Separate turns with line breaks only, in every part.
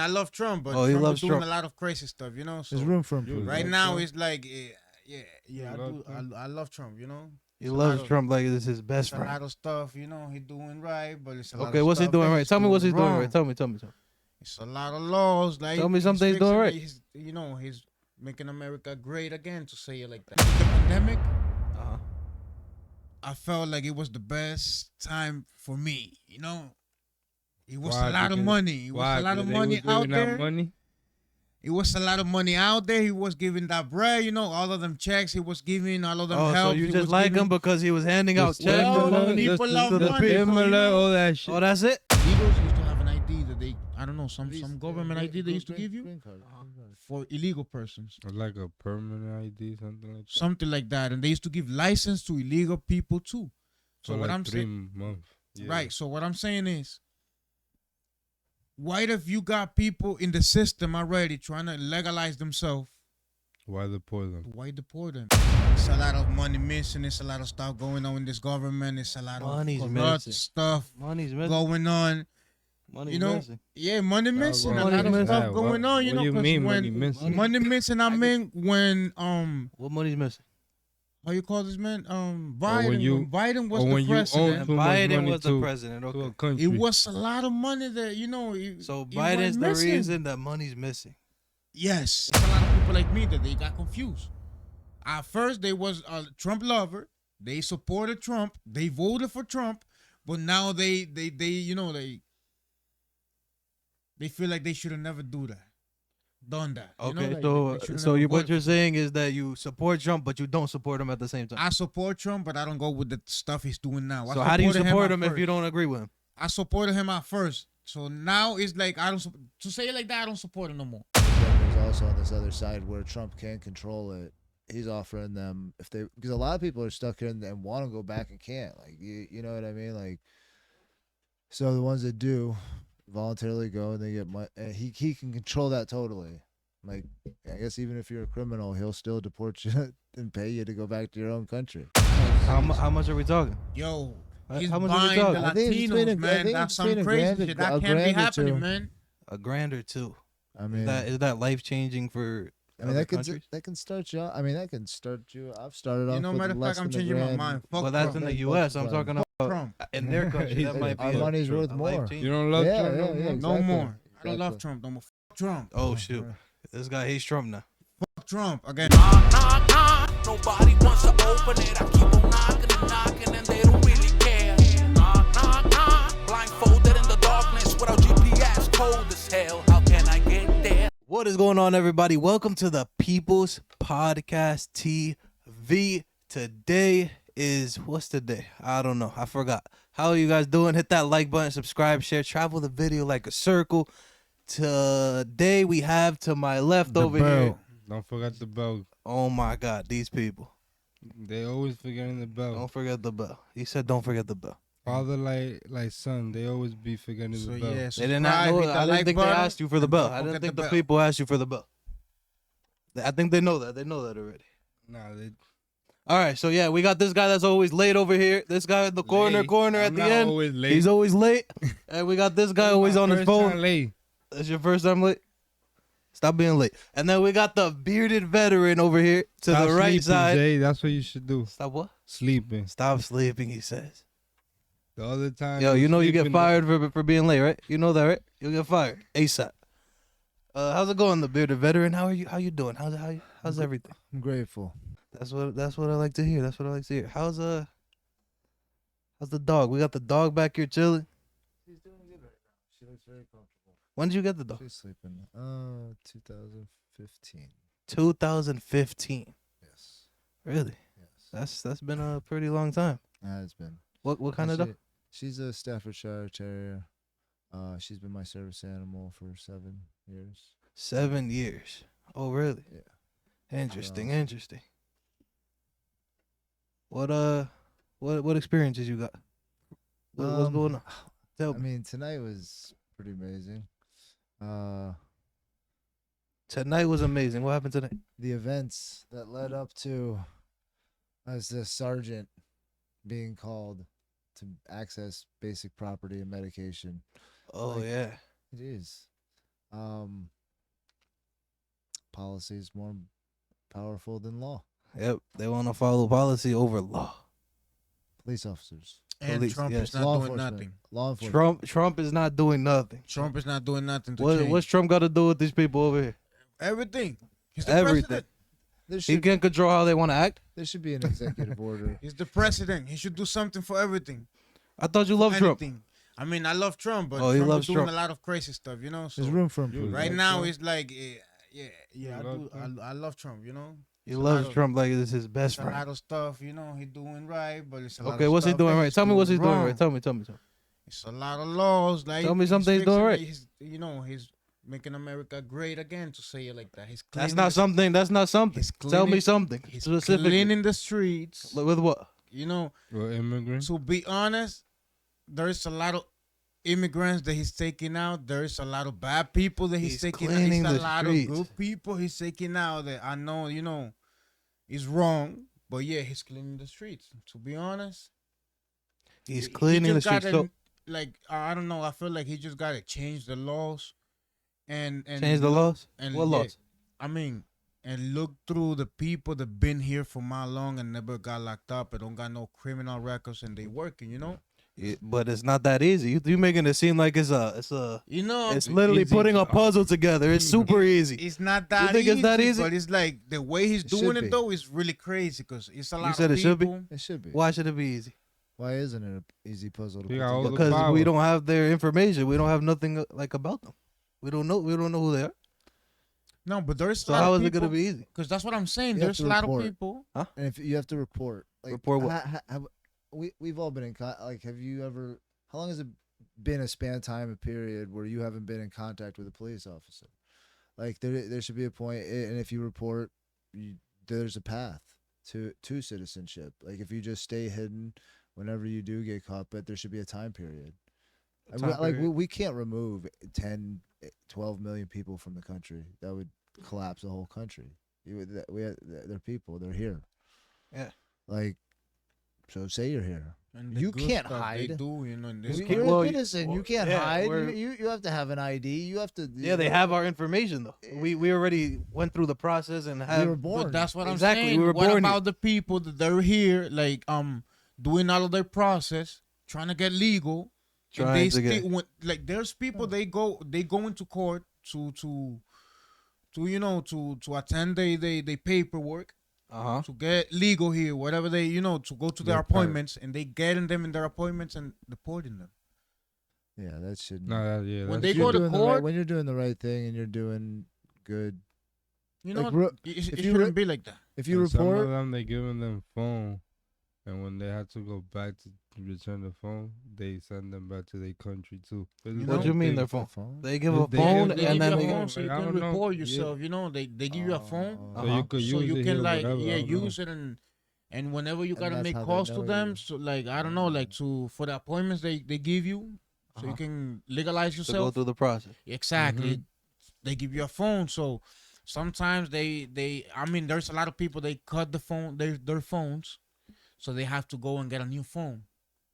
I love Trump, but
He
Trump
loves
is doing
Trump.
a lot of crazy stuff, you know. So
There's room for improvement.
right
like
now,
Trump?
it's like, yeah, I
love
do.
Trump?
I love Trump, you know.
He
It's a
loves
lot of-
Trump like it's his best
It's a
friend.
lot of stuff, you know. He's doing right, but it's a lot.
Okay,
of
what's he
stuff
doing
that
right?
he's
Tell me what he's doing
wrong.
right. Tell me.
It's a lot of laws. Like,
Tell me something he's
fixing
doing
it.
right.
He's, you know, he's making America great again, to say it like that. The pandemic,
Uh-huh.
I felt like it was the best time for me. You know, it was
Why?
a lot of
Because-
money. It was
Why?
a lot of
Because they
money
was
out
giving out
there.
money?
It was a lot of money out there. He was giving that bread, you know, all of them checks he was giving, all of them
Oh,
help.
so you
he
just
was
like
giving.
him because he was handing out
The
checks?
Well,
stimulus,
people love
the
money,
stimulus,
you know.
all that shit.
Oh, that's it?
Illegals used to have an ID that they, I don't know, some government ID they used to give you
Green card.
for illegal persons.
Like a permanent ID, something like that.
Something like that. And they used to give license to illegal people too. So
For
what
like
I'm
3
saying,
months. Yeah.
right. So what I'm saying is, what if you got people in the system already trying to legalize themselves?
Why deport them?
Why deport them? It's a lot of money missing. It's a lot of stuff going on in this government. It's a lot
Money's
of corrupt
missing.
stuff
Money's missing.
going on.
Money's
You know,
missing.
yeah, money missing. A
money
lot of
missing.
stuff going on. You
What
know,
do you
'cause
mean
when
money missing?
money missing, I mean when
What money's missing?
how you call this man? Biden.
when you-
when Biden was
or
the
when you own
president.
too much
Biden
money
was the
to-
president.
To a
Okay.
country.
It was a lot of money that, you know.
So
it
Biden's
went
the
missing.
reason that money's missing.
Yes. There's a lot of people like me that they got confused. At first, they was a Trump lover. They supported Trump. They voted for Trump. But now they you know, they feel like they should have never done that. You know,
Okay,
like,
so
they should've
so
never
you what
voted
you're
for-
saying is that you support Trump, but you don't support him at the same time.
I support Trump, but I don't go with the stuff he's doing now. I
So how do you
supported
support
at
him if
first.
you don't agree with him?
I supported him at first. So now it's like I don't to say it like that. I don't support him no more.
Then there's also on this other side where Trump can't control it. He's offering them if they because a lot of people are stuck here and want to go back and can't. Like you know what I mean? Like so the ones that do voluntarily go and they get money. And he can control that totally. Like I guess even if you're a criminal, he'll still deport you and pay you to go back to your own country.
How much are we talking?
Yo,
How
he's
much are we
buying the
talking?
I think it's between
Latinos,
I
man.
think
That's
it's
some
between a
crazy
grand-
shit. That
a
can't be
grand or
happening,
two.
man.
A grand or two.
I mean,
Is that life changing for
I mean
other
that can
countries?
that can start you. I mean that can start you. I've started off
You know,
with
matter of
less
fact, I'm
than a
changing my
grand.
mind. Fuck
Well, that's
Trump.
in the
Fuck
U.S. I'm
Trump.
talking about
Trump.
in their country. That might be
Our money's worth
a
more.
life-changing.
You don't love
Yeah,
Trump
yeah,
no
yeah,
more?
No
exactly.
more. I don't love
Exactly.
Trump no more. Fuck Trump.
Oh shoot, this guy hates Trump now.
Fuck Trump again.
Nobody wants to open it. I keep on knocking and knocking, and they don't really care. Blindfolded in the darkness without GPS, cold as hell. How can I get there?
What is going on, everybody? Welcome to the People's Podcast TV. Today is what's the day? I don't know. I forgot. How are you guys doing? Hit that like button, subscribe, share, travel the video like a circle. Today we have to my left
The
over
bell.
here.
Don't forget the bell.
Oh my God, these people.
They always forgetting the bell.
Don't forget the bell. He said don't forget the bell.
Father like son, they always be forgetting
So
the bell.
yeah,
They did not
subscribe,
know.
hit
I
that
didn't
like
think they
button,
asked you for the
and
bell.
don't
I didn't
forget
think the
bell.
people asked you for the bell. I think they know that. They know that already.
Nah, they
All right, so yeah, we got this guy that's always late over here. This guy in the corner
late.
at
I'm
the
not
end.
always late.
He's always late. And we got this guy
This
always
my
on his
first
phone.
time late.
That's your first time late? Stop being late. And then we got the bearded veteran over here to
Stop
the right
sleeping,
side.
Jay. That's what you should do.
Stop what?
Sleeping.
Stop sleeping, he says.
The other time.
Yo, you know you get
sleeping,
fired for being late, right? You know that, right? You'll get fired ASAP. How's it going, the bearded veteran? How you doing? How's everything?
I'm grateful.
That's what I like to hear. That's what I like to hear. How's the dog? We got the dog back here chilling.
She's doing good right now. She looks very comfortable.
When did you get the dog?
She's sleeping. 2015.
2015.
Yes.
Really?
Yes.
That's been a pretty long time.
It's been.
What kind of dog?
She's a Staffordshire Terrier. She's been my service animal for 7 years.
7 years. Oh, really?
Yeah.
Interesting. Interesting. What experiences you got? What's going on? Tell
I
me.
mean, tonight was pretty amazing.
Tonight was amazing. What happened tonight?
The events that led up to as a sergeant being called to access basic property and medication.
Oh
Like,
yeah.
It is. Policy is more powerful than law.
Yep, they want to follow policy over law.
Police officers,
And
Police,
Trump
yes.
is not
law
doing
enforcement,
nothing.
law enforcement.
Trump is not doing nothing.
Trump is not doing nothing to
What,
change.
what's Trump got to do with these people over here?
Everything. He's the
Everything.
president.
There
He
should
can't control how they want to act.
there should be an executive order.
He's the president. He should do something for everything.
I thought you loved Trump.
Anything. I mean, I love Trump, but
Oh, he
Trump
loves
is doing
Trump.
a lot of crazy stuff, you know. So
There's room for
You
improvement.
right
like
now,
Trump?
it's like, I
love
do.
Trump?
I love Trump, you know.
He
It's a
loves
lot of-
Trump like it's his best
It's a
friend.
lot of stuff, you know. He's doing right, but it's a lot
Okay,
of
what's he
stuff
doing
that
right?
he's
Tell me what's he doing
wrong.
right. Tell me.
It's a lot of laws. Like
Tell me something he's doing
fixing
right.
it. He's, you know, he's making America great again, to say it like that. He's
That's
cleaning
not
the-
something. That's not something.
He's
Tell me
cleaning-
something
He's
specifically.
cleaning the streets.
With what?
You know,
Well, immigrants.
to be honest, there's a lot of immigrants that he's taking out. There's a lot of bad people that he's
He's
taking out.
cleaning
There's a
the
lot
streets.
of good people he's taking out that I know, you know, is wrong. But yeah, he's cleaning the streets. To be honest,
He's
he
cleaning the
just
streets.
gotta,
So,
like, I don't know. I feel like he just got to change the laws and
change the laws.
And
What
yeah,
laws?
I mean, and look through the people that been here for how long and never got locked up and don't got no criminal records and they working, you know?
But it's not that easy. You making it seem like it's
You know,
it's literally
easy
putting a
job.
puzzle together. It's super easy.
it's not that
think
easy.
it's that easy?
But it's like the way he's
It
doing
should
it
be.
though is really crazy because it's a lot
said
of
it should be?
people.
It should be.
Why should it be easy?
Why isn't it an easy puzzle to put
You got all the
together?
Because
power.
we don't have their information. We don't have nothing like about them. We don't know who they are.
No, but there's
So
a lot
how
of
is it
people,
gonna be easy?
Because that's what I'm saying.
You have
There's
to
a lot
report.
of people.
And if you have to report, like,
Report what?
we've all been in like, have you ever? How long has it been a span time, a period where you haven't been in contact with a police officer? Like there should be a point, and if you report, there's a path to citizenship. Like if you just stay hidden, whenever you do get caught, but there should be a time period. We can't remove 10, 12 million people from the country. That would collapse the whole country. They're people. They're here.
Yeah.
Like, so say you're here.
And the
You
good
can't
stuff
hide.
They do, you know. in this
You're
country.
well,
a citizen. You can't
yeah,
hide.
we're-
You have to have an ID. You have to.
Yeah, they have our information though. We already went through the process and
You
have.
were born.
But that's what
Exactly,
I'm saying.
we were
What
born
about the people that they're here, like doing all of their process, trying to get legal, and
Trying
they
to get-
still like there's people they go into court to you know to attend they paperwork to get legal here, whatever they to go to their
Their part.
appointments, and they getting them in their appointments and deporting them.
Yeah, that should.
No, yeah.
When
that's
they
If
go
you're
to
doing the
court-
right, when you're doing the right thing and you're doing good.
You know,
Like,
it
if
it
you
shouldn't
re-
be like that.
If you
and some of
report,
them they giving them phone, and when they have to go back to return the phone, they send them back to their country too.
What do you mean their phone?
phone.
They give a
They
phone
give-
They
and
give
then
you
they
a
give.
phone so you
I
can
don't know.
report
Yeah.
yourself. You know, they give you a phone.
So
Uh-huh.
you could
So
use
you
it
can
here,
like
whatever, I don't know.
use it and whenever you
And
gotta
that's
make
how they
calls to
know
them,
you.
so like I don't know, like for the appointments they give you, so you
Uh-huh.
can legalize
To go
yourself.
through the process.
Exactly, they give you a phone. So sometimes they I mean, there's a lot of people they cut the phone their phones, so they have to go and get a new phone.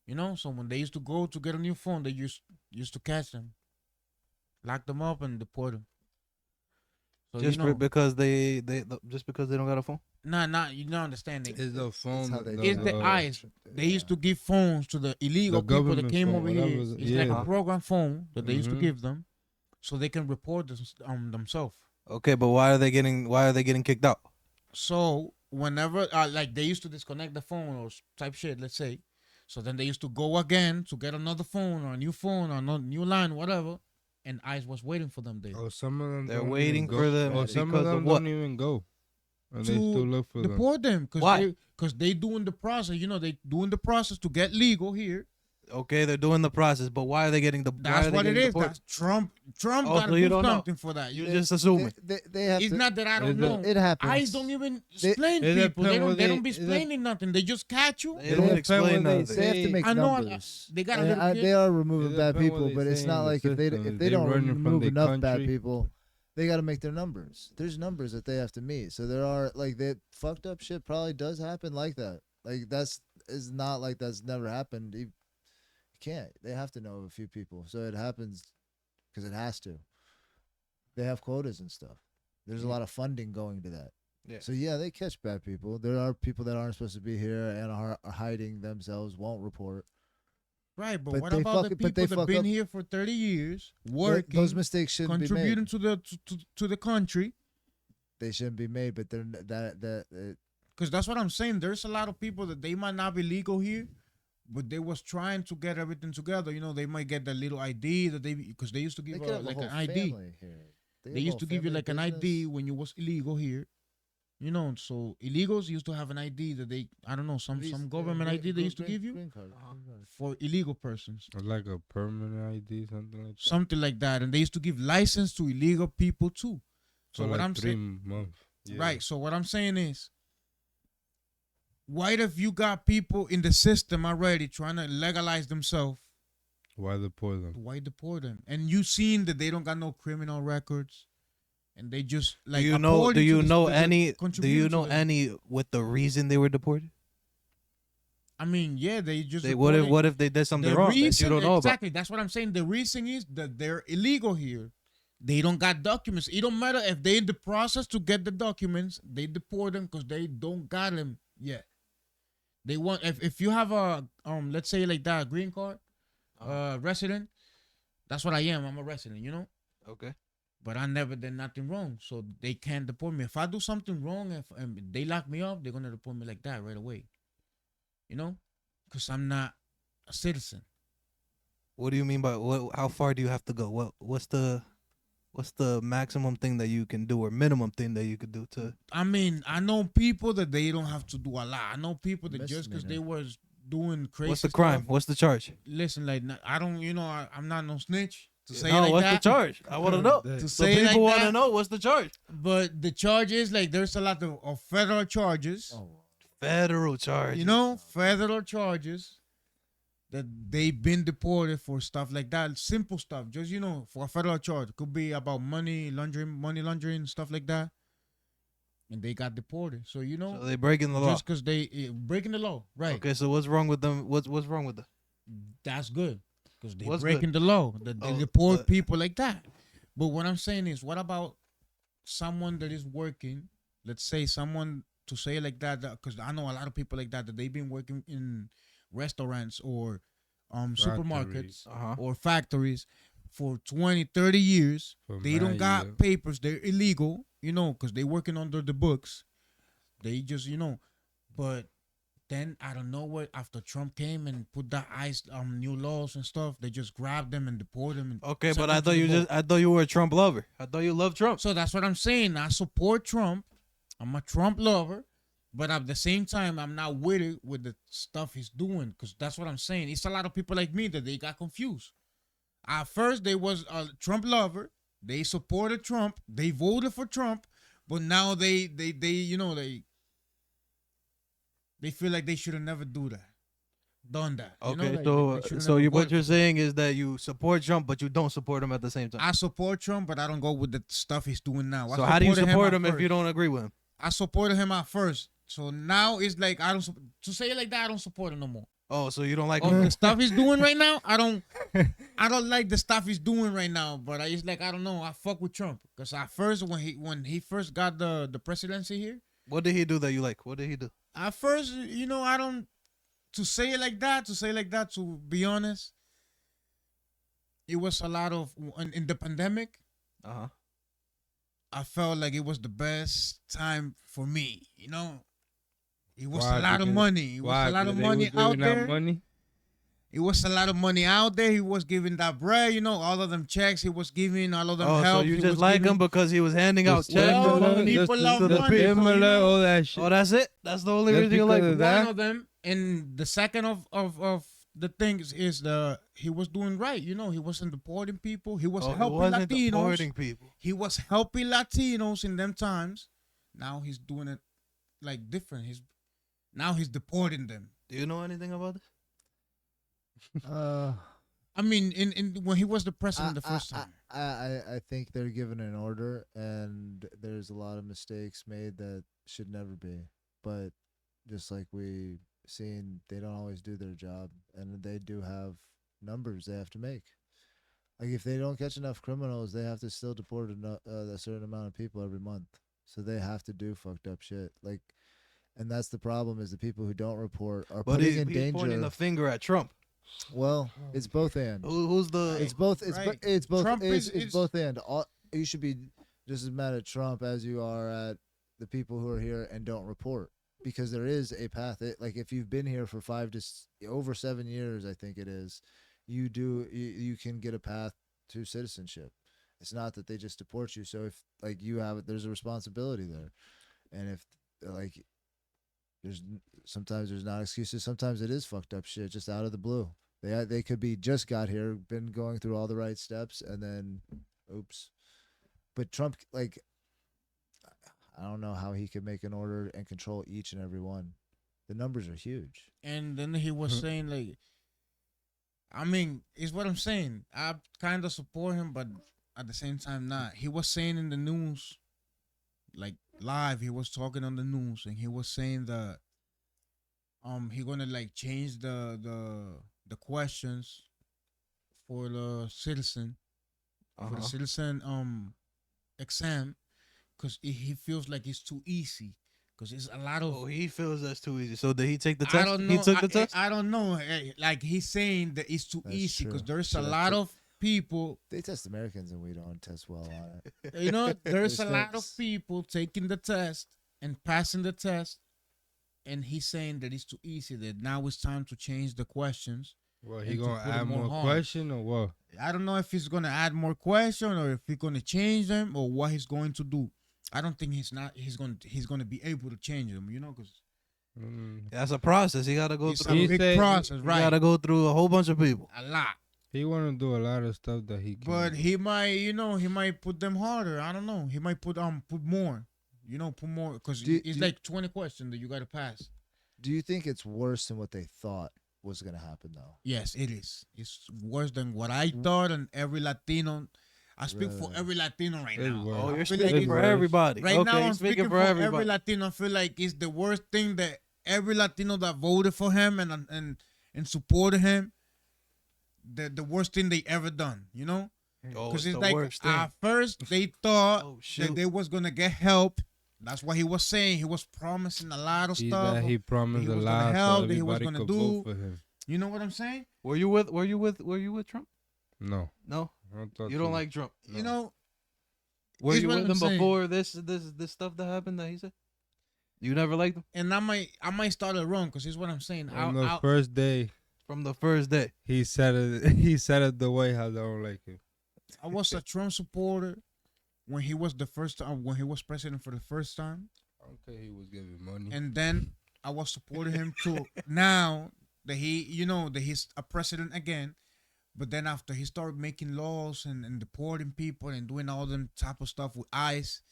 You know, so when they used to go to get a new phone, they used to catch them, lock them up, and deport them. So
Just
you know,
because they just because they don't got a phone.
nah, you don't understand.
It's the phone.
how they do
It's
it.
the ICE. They used to give phones to the illegal
The
people that
government
came
phone,
over here.
whatever
It's
it-
like
yeah.
a program phone that they used to
Mhm.
give them, so they can report themselves.
Okay, but why are they getting kicked out?
So whenever, like they used to disconnect the phone or type shit, let's say, so then they used to go again to get another phone or a new phone or a new line, whatever, and ICE was waiting for them there.
Oh, some of them
They're
don't
waiting
even go.
for them
Oh, some
because
of
of
them
what?
don't even go, and they
To
still look for them.
Deport them
Why?
because they doing the process. You know, they doing the process to get legal here.
Okay, they're doing the process, but why are they getting the? why
That's
are they
what it
getting
is.
deported?
That's Trump. Trump
Oh,
got to
so you
do
don't know.
something for that.
You're just assuming.
They have
It's
to.
not that I don't
It-
know.
It happens.
ICE don't even
They-
explain
it
people. They
depend
don't.
what
They
they-
don't be
it
explaining nothing. They just catch you.
They
They
don't
depend
explain
what they
nothing.
They have to
say.
make
I know.
numbers.
They gotta
And
look
they are
It
removing bad
depends what
people,
they
but it's
say
not
in the
like if they
system.
don't
running from
remove
their
enough bad
country.
people, they got to make their numbers. There's numbers that they have to meet. So there are like that fucked up shit probably does happen like that. Like is not like that's never happened. You can't. They have to know a few people. So it happens because it has to. they have quotas and stuff. There's a
Yeah.
lot of funding going to that.
Yeah.
So yeah, they catch bad people. There are people that aren't supposed to be here and are hiding themselves, won't report.
Right, but
But
what
they
about
fuck-
the
but they
people that
fuck
been
up-
here for 30 years,
Th-
working,
Those mistakes shouldn't be
contributing
made.
to the to the country?
They shouldn't be made, but they're that
Because that's what I'm saying. There's a lot of people that they might not be legal here, but they was trying to get everything together. You know, they might get that little ID that because they used to
they
give
could have a
like
whole
an ID.
family here.
They
have a
used
whole
to give you
family
like an ID
business.
when you was illegal here. You know, so illegals used to have an ID that they, I don't know, some government ID they used to give you
Green card.
for illegal persons.
Or like a permanent ID, something like that.
Something like that. And they used to give license to illegal people too. So
For
what
like
I'm
3
saying,
months. Yeah.
right. So what I'm saying is, what if you got people in the system already trying to legalize themselves?
Why deport them?
Why deport them? And you seen that they don't got no criminal records, and they just like.
Do you know? Do
according to
you
the-
know
the
any? Do you
contributing
know
to the-
any with the reason they were deported?
I mean, yeah, they just.
They what if
reported-
what if they did something
the
wrong that you
reason,
don't know
exactly. That's what I'm saying. The reason is that they're illegal here. They don't got documents. It don't matter if they in the process to get the documents. They deport them because they don't got them yet. They want if you have a let's say like that green card, resident. That's what I am. I'm a resident. You know.
about? Okay.
But I never did nothing wrong, so they can't deport me. If I do something wrong, if they lock me up, they're gonna deport me like that right away. You know, because I'm not a citizen.
What do you mean by what? How far do you have to go? What's the maximum thing that you can do or minimum thing that you could do to?
I mean, I know people that they don't have to do a lot. I know people that just because they
Misdemeanor.
was doing crazy.
What's the crime?
stuff-
What's the charge?
Listen, like I don't, I'm not no snitch to say
no,
like
what's
that.
the charge? I want to know.
To
So
say like
people want to
that.
know what's the charge.
But the charge is like there's a lot of federal charges.
Oh,
Federal charge.
You know, federal charges that they've been deported for stuff like that. Simple stuff, just for a federal charge. Could be about money laundering, stuff like that. And they got deported. So
So they breaking the law.
just because they breaking the law, right?
Okay, so what's wrong with them? What's wrong with them?
That's good because they
What's
breaking the law. That they
Oh,
deport
but-
people like that. But what I'm saying is, what about someone that is working? Let's say someone to say like that, because I know a lot of people like that they've been working in restaurants or supermarkets or factories for 20, 30 years.
For
They don't
mad,
got
yeah.
papers. They're illegal, because they working under the books. They just, but then I don't know what after Trump came and put that ICE new laws and stuff, they just grabbed them and deported them. And
Okay,
sent
but
them
I
to
thought
the
you
boat.
I thought you were a Trump lover. I thought you loved Trump.
So that's what I'm saying. I support Trump. I'm a Trump lover, but at the same time, I'm not with it with the stuff he's doing, because that's what I'm saying. It's a lot of people like me that they got confused. At first, they was a Trump lover. They supported Trump. They voted for Trump, but now they feel like they should have never done that.
Okay,
Like,
so
they shoulda
so
never
you what
voted
you're
for
saying is that you support Trump, but you don't support him at the same time.
I support Trump, but I don't go with the stuff he's doing now. I
So how do you
supported
support
at
him if
first.
you don't agree with him?
I supported him at first. So now it's like I don't to say it like that. I don't support him no more.
Oh, so you don't like
Oh,
him?
the stuff he's doing right now, I don't like the stuff he's doing right now. But I just like I don't know. I fuck with Trump because at first when he first got the presidency here,
What did he do that you like? What did he do?
at first I don't to say it like that. To be honest, it was a lot of in the pandemic.
Uh-huh.
I felt like it was the best time for me. It was
Why?
a lot of
Because-
money. It was
Why?
a lot of
Because they
money
was
out
giving out
there.
Money?
It was a lot of money out there. He was giving that bread, all of them checks. He was giving all of them
Oh,
help.
so you
He
just
was
like
giving-
him because he was handing out
The
checks?
Well,
stimulus,
people
the-
love
the
money, so,
stimulus, all that shit.
Oh, that's it? That's the only
Just
reason you like
because
him?
of that?
One of them, and the second of the things is he was doing right. He wasn't deporting people. He was
Oh, he
helping
wasn't
Latinos.
deporting people.
He was helping Latinos in them times. Now he's doing it like different. Now he's deporting them.
Do you know anything about this?
I mean, in when he was the president the first time.
I think they're given an order, and there's a lot of mistakes made that should never be. But just like we seen, they don't always do their job, and they do have numbers they have to make. Like if they don't catch enough criminals, they have to still deport a certain amount of people every month. So they have to do fucked up shit. Like, and that's the problem is the people who don't report are
But
putting in
he's pointing
danger.
the finger at Trump.
Well, it's both and.
Who's the?
It's both. It's
Right.
it's both.
Trump
It's both and. You should be just as mad at Trump as you are at the people who are here and don't report, because there is a path. Like if you've been here for over 7 years, I think it is, you can get a path to citizenship. It's not that they just deport you. So if like you have it, there's a responsibility there, and if like sometimes there's not excuses. Sometimes it is fucked up shit just out of the blue. They could be just got here, been going through all the right steps, and then oops. But Trump, like, I don't know how he could make an order and control each and every one. The numbers are huge.
And then he was saying like, I mean, it's what I'm saying. I kind of support him, but at the same time not. He was saying in the news, like live, he was talking on the news, and he was saying that he gonna like change the questions for the citizen exam, because he feels like it's too easy, because it's a lot of.
Oh, he feels that's too easy. So did he take the
I
test?
don't know.
He took the test.
I don't know. Like he's saying that it's too
That's
easy, because
true.
there's
Should
a
have
lot
took-
of people.
They test Americans and we don't test well on it.
You know, there's a
There's
lot of
things.
people taking the test and passing the test, and he's saying that it's too easy. That now it's time to change the questions.
Well,
And
he
to
gonna
put it
add
more
more
hard.
question or what?
I don't know if he's gonna add more questions or if he's gonna change them or what he's going to do. I don't think he's gonna be able to change them. You know, because
That's a process. He got to go
it's a
through.
He
big
said-
process,
He got to
right?
go through a whole bunch of people.
A lot.
He wanna do a lot of stuff that he can.
But he might put them harder. I don't know. He might put more. Put more, because it's like 20 questions that you gotta pass.
Do you think it's worse than what they thought was going to happen, though?
Yes, it is. It's worse than what I thought, and every Latino. I speak for
Really?
every Latino right
It's
now.
worse.
Oh,
I
you're
feel like
speaking
it's
for
worse.
everybody.
right
okay,
now. I'm
you're
speaking for every Latino. I feel like it's the worst thing that every Latino that voted for him and supported him. The worst thing they ever done. You know.
Oh,
Because
it's
it's
the
like
worst thing.
at first they thought
Oh, shoot.
that they was gonna get help. That's what he was saying. He was promising a lot of stuff.
He promised
he
a
was gonna
lot,
help,
so
that he was
everybody
gonna
could vote
do.
for him.
You know what I'm saying?
Were you with Trump?
No,
No,
I don't talk
you
to
don't
him.
like Trump.
You know,
Were
here's
you
what
with
I'm
him
saying.
before this stuff that happened that he said? You never liked him
and I might start it wrong, because here's what I'm saying.
On the first day,
from the first day.
he said it. He said it the way how they don't like him.
I was a Trump supporter when he was when he was president for the first time,
I don't care. He was giving money.
and then I was supporting him too. Now that he's a president again. But then after he started making laws and deporting people and doing all them type of stuff with ICE,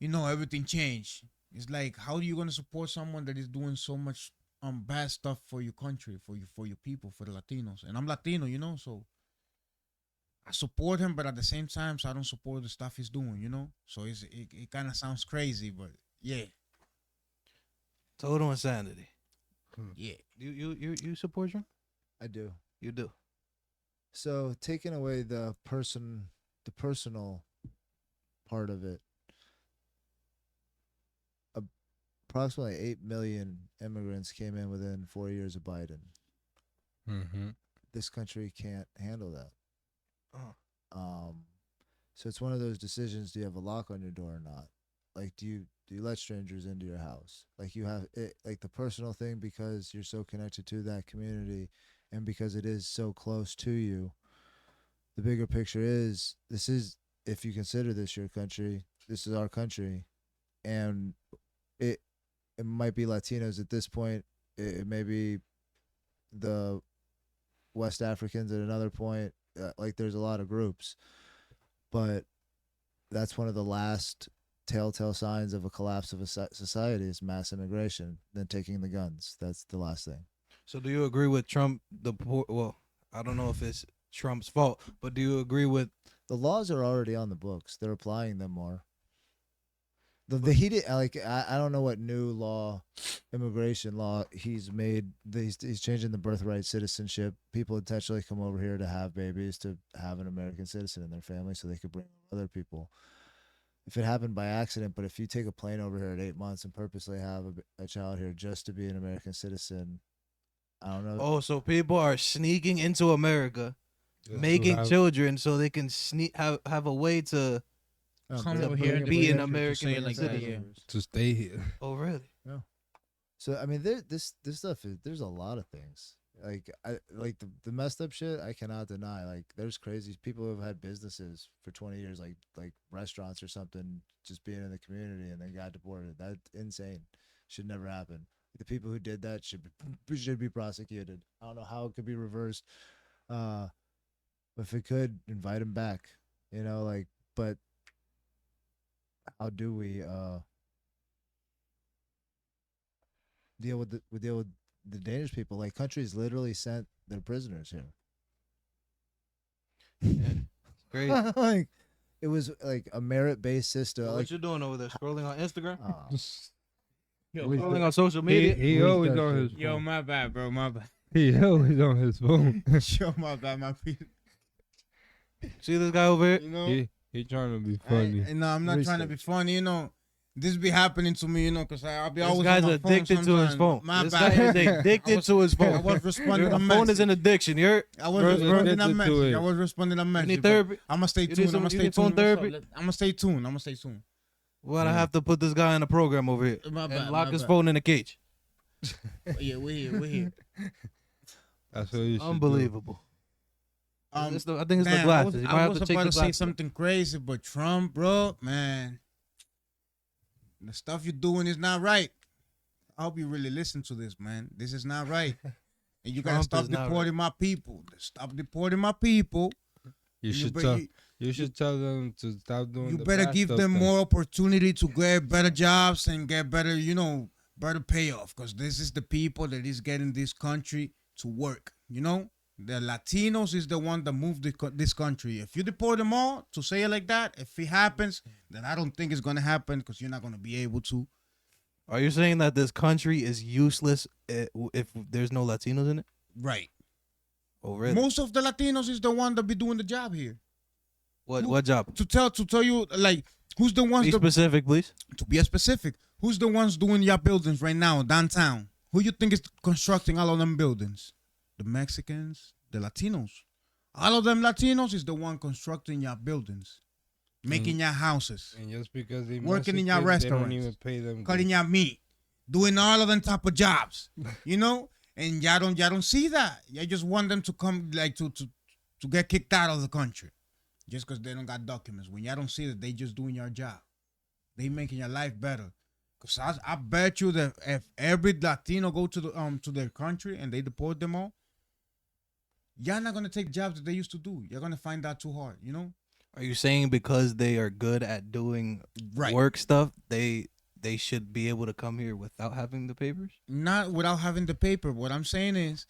everything changed. It's like, how are you gonna support someone that is doing so much bad stuff for your country, for your people, for the Latinos? And I'm Latino, so I support him, but at the same time, so I don't support the stuff he's doing, So it kind of sounds crazy, but yeah,
Total insanity.
yeah.
You support Trump?
I do.
You do.
So taking away the personal part of it, approximately 8 million immigrants came in within 4 years of Biden.
Mm-hmm.
This country can't handle that.
Uh-huh.
So it's one of those decisions: do you have a lock on your door or not? Like, do you let strangers into your house? Like, you have it, like the personal thing, because you're so connected to that community, and because it is so close to you. The bigger picture is, this is, if you consider this your country, this is our country, and it might be Latinos at this point. It may be the West Africans at another point. Like, there's a lot of groups, but that's one of the last telltale signs of a collapse of a society is mass immigration, then taking the guns. That's the last thing.
So do you agree with Trump? Well, I don't know if it's Trump's fault, but do you agree with?
The laws are already on the books. They're applying them more. The he did like I don't know what new immigration law he's made. He's changing the birthright citizenship. People intentionally come over here to have babies to have an American citizen in their family so they could bring other people. If it happened by accident, but if you take a plane over here at 8 months and purposely have a child here just to be an American citizen, I don't know.
Oh, so people are sneaking into America,
Just
making
to have-
children so they can have a way to.
Come
bring-
over here
bring-
and
be
bring
an
extra
American
say it like that,
citizens.
yeah.
to stay here.
Oh, really?
So I mean, this stuff is there's a lot of things like the messed up shit. I cannot deny. Like there's crazy people who have had businesses for 20 years, like restaurants or something, just being in the community and then got deported. That's insane. Should never happen. The people who did that should be prosecuted. I don't know how it could be reversed. But if it could, invite them back. You know, like, but how do we deal with the dangerous people? Like countries literally sent their prisoners here.
Great.
Like it was like a merit-based system.
What
Like
you doing over there? Scrolling on Instagram?
Yo,
Scrolling on social
He,
media?
he always on his
yo,
phone.
my bad, bro. My bad.
He always on his phone.
Yo, my bad, my people.
See this guy over here?
You know,
he trying to be funny.
no, I'm not trying to be funny. You know, this be happening to me. You know, cause I'll be
This
always
guy's
on my phone
addicted to his
sometimes.
phone.
My
This
bad.
guy is
I
addicted
was-
to his phone.
I was responding
Your
to
phone is an
message.
addiction. You're
I was
Bro,
responding
addicted
to
to
message.
it.
I was responding to
you
message.
need therapy.
I'm gonna stay
You need
tuned. I'm
some-
gonna
you
stay
need phone
tuned. What's up?
therapy?
I'm gonna stay tuned. I'm gonna stay tuned.
We're gonna have to put this guy in a program over here
My bad,
and lock
my
his
bad.
phone in a cage.
Yeah, we're here. We're here.
That's what you should do.
Unbelievable. I think it's the
damn,
glasses. You might
I
have
was
to take
about
the
to say
glasses.
something crazy, but Trump, bro, man, the stuff you're doing is not right. I hope you really listen to this, man. This is not right, and you gotta
Trump
stop
is not
deporting my people. Stop deporting my people.
You should
be-
tell. You should tell them to stop doing.
You
the
better
bad
give
stuff
them
then.
more opportunity to get better jobs and get better, better payoff. Because this is the people that is getting this country to work. You know, the Latinos is the one that moved this country. If you deport them all, to say it like that, if it happens, then I don't think it's gonna happen because you're not gonna be able to.
Are you saying that this country is useless if there's no Latinos in it?
Right.
Oh, really?
Most of the Latinos is the one that be doing the job here.
What job?
To tell you like who's the ones
Be
that
specific, please.
to be specific, who's the ones doing your buildings right now downtown? Who you think is constructing all of them buildings? The Mexicans, the Latinos. All of them Latinos is the one constructing your buildings, making your houses,
And just because they
Working in your
Mexican, they don't
restaurants.
even pay them.
cutting your meat, doing all of them type of jobs. You know, and y'all don't see that. You just want them to come like to get kicked out of the country, just because they don't got documents. When y'all don't see that they just doing your job, they making your life better. Cause I bet you that if every Latino go to their country and they deport them all, y'all not gonna take jobs that they used to do. You're gonna find that too hard. You know,
Are you saying because they are good at doing
right?
work stuff, they should be able to come here without having the papers?
Not without having the paper. What I'm saying is,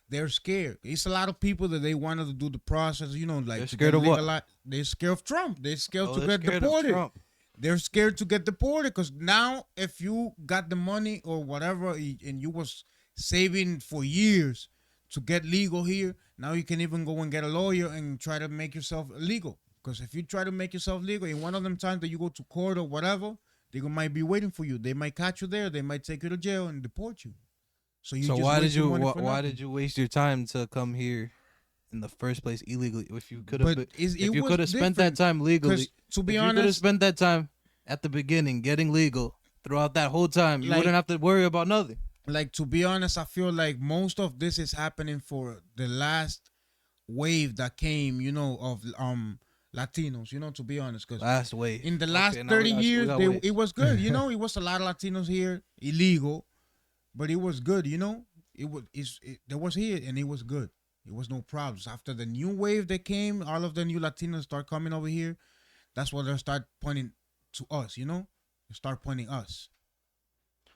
they're scared. It's a lot of people that they wanted to do the process. You know, like
They're
to
scared
get
of what?
legalized. They're scared of Trump. They're scared
Oh,
to
they're
get
scared of
deported.
Trump.
They're scared to get deported because now if you got the money or whatever and you was saving for years to get legal here, now you can even go and get a lawyer and try to make yourself legal. Because if you try to make yourself legal in one of them times that you go to court or whatever, they might be waiting for you. They might catch you there. They might take you to jail and deport you. So you
So
just
why did
waste your
you
money for
why
nothing.
did you waste your time to come here in the first place illegally? If you could have,
But
if
it
you
was
could have spent that
different,
time legally,
'cause to be
if you could have
honest,
spent that time at the beginning getting legal throughout that whole time, you
Like-
wouldn't have to worry about nothing.
like to be honest, I feel like most of this is happening for the last wave that came, of Latinos, to be honest, because
Last wave.
in the last
Okay, now
30
we got-
years
we got
they,
waves.
it was good, it was a lot of Latinos here illegal, but it was good, there was here and it was good. It was no problems. After the new wave that came, all of the new Latinos start coming over here. That's when they start pointing to us, They start pointing us.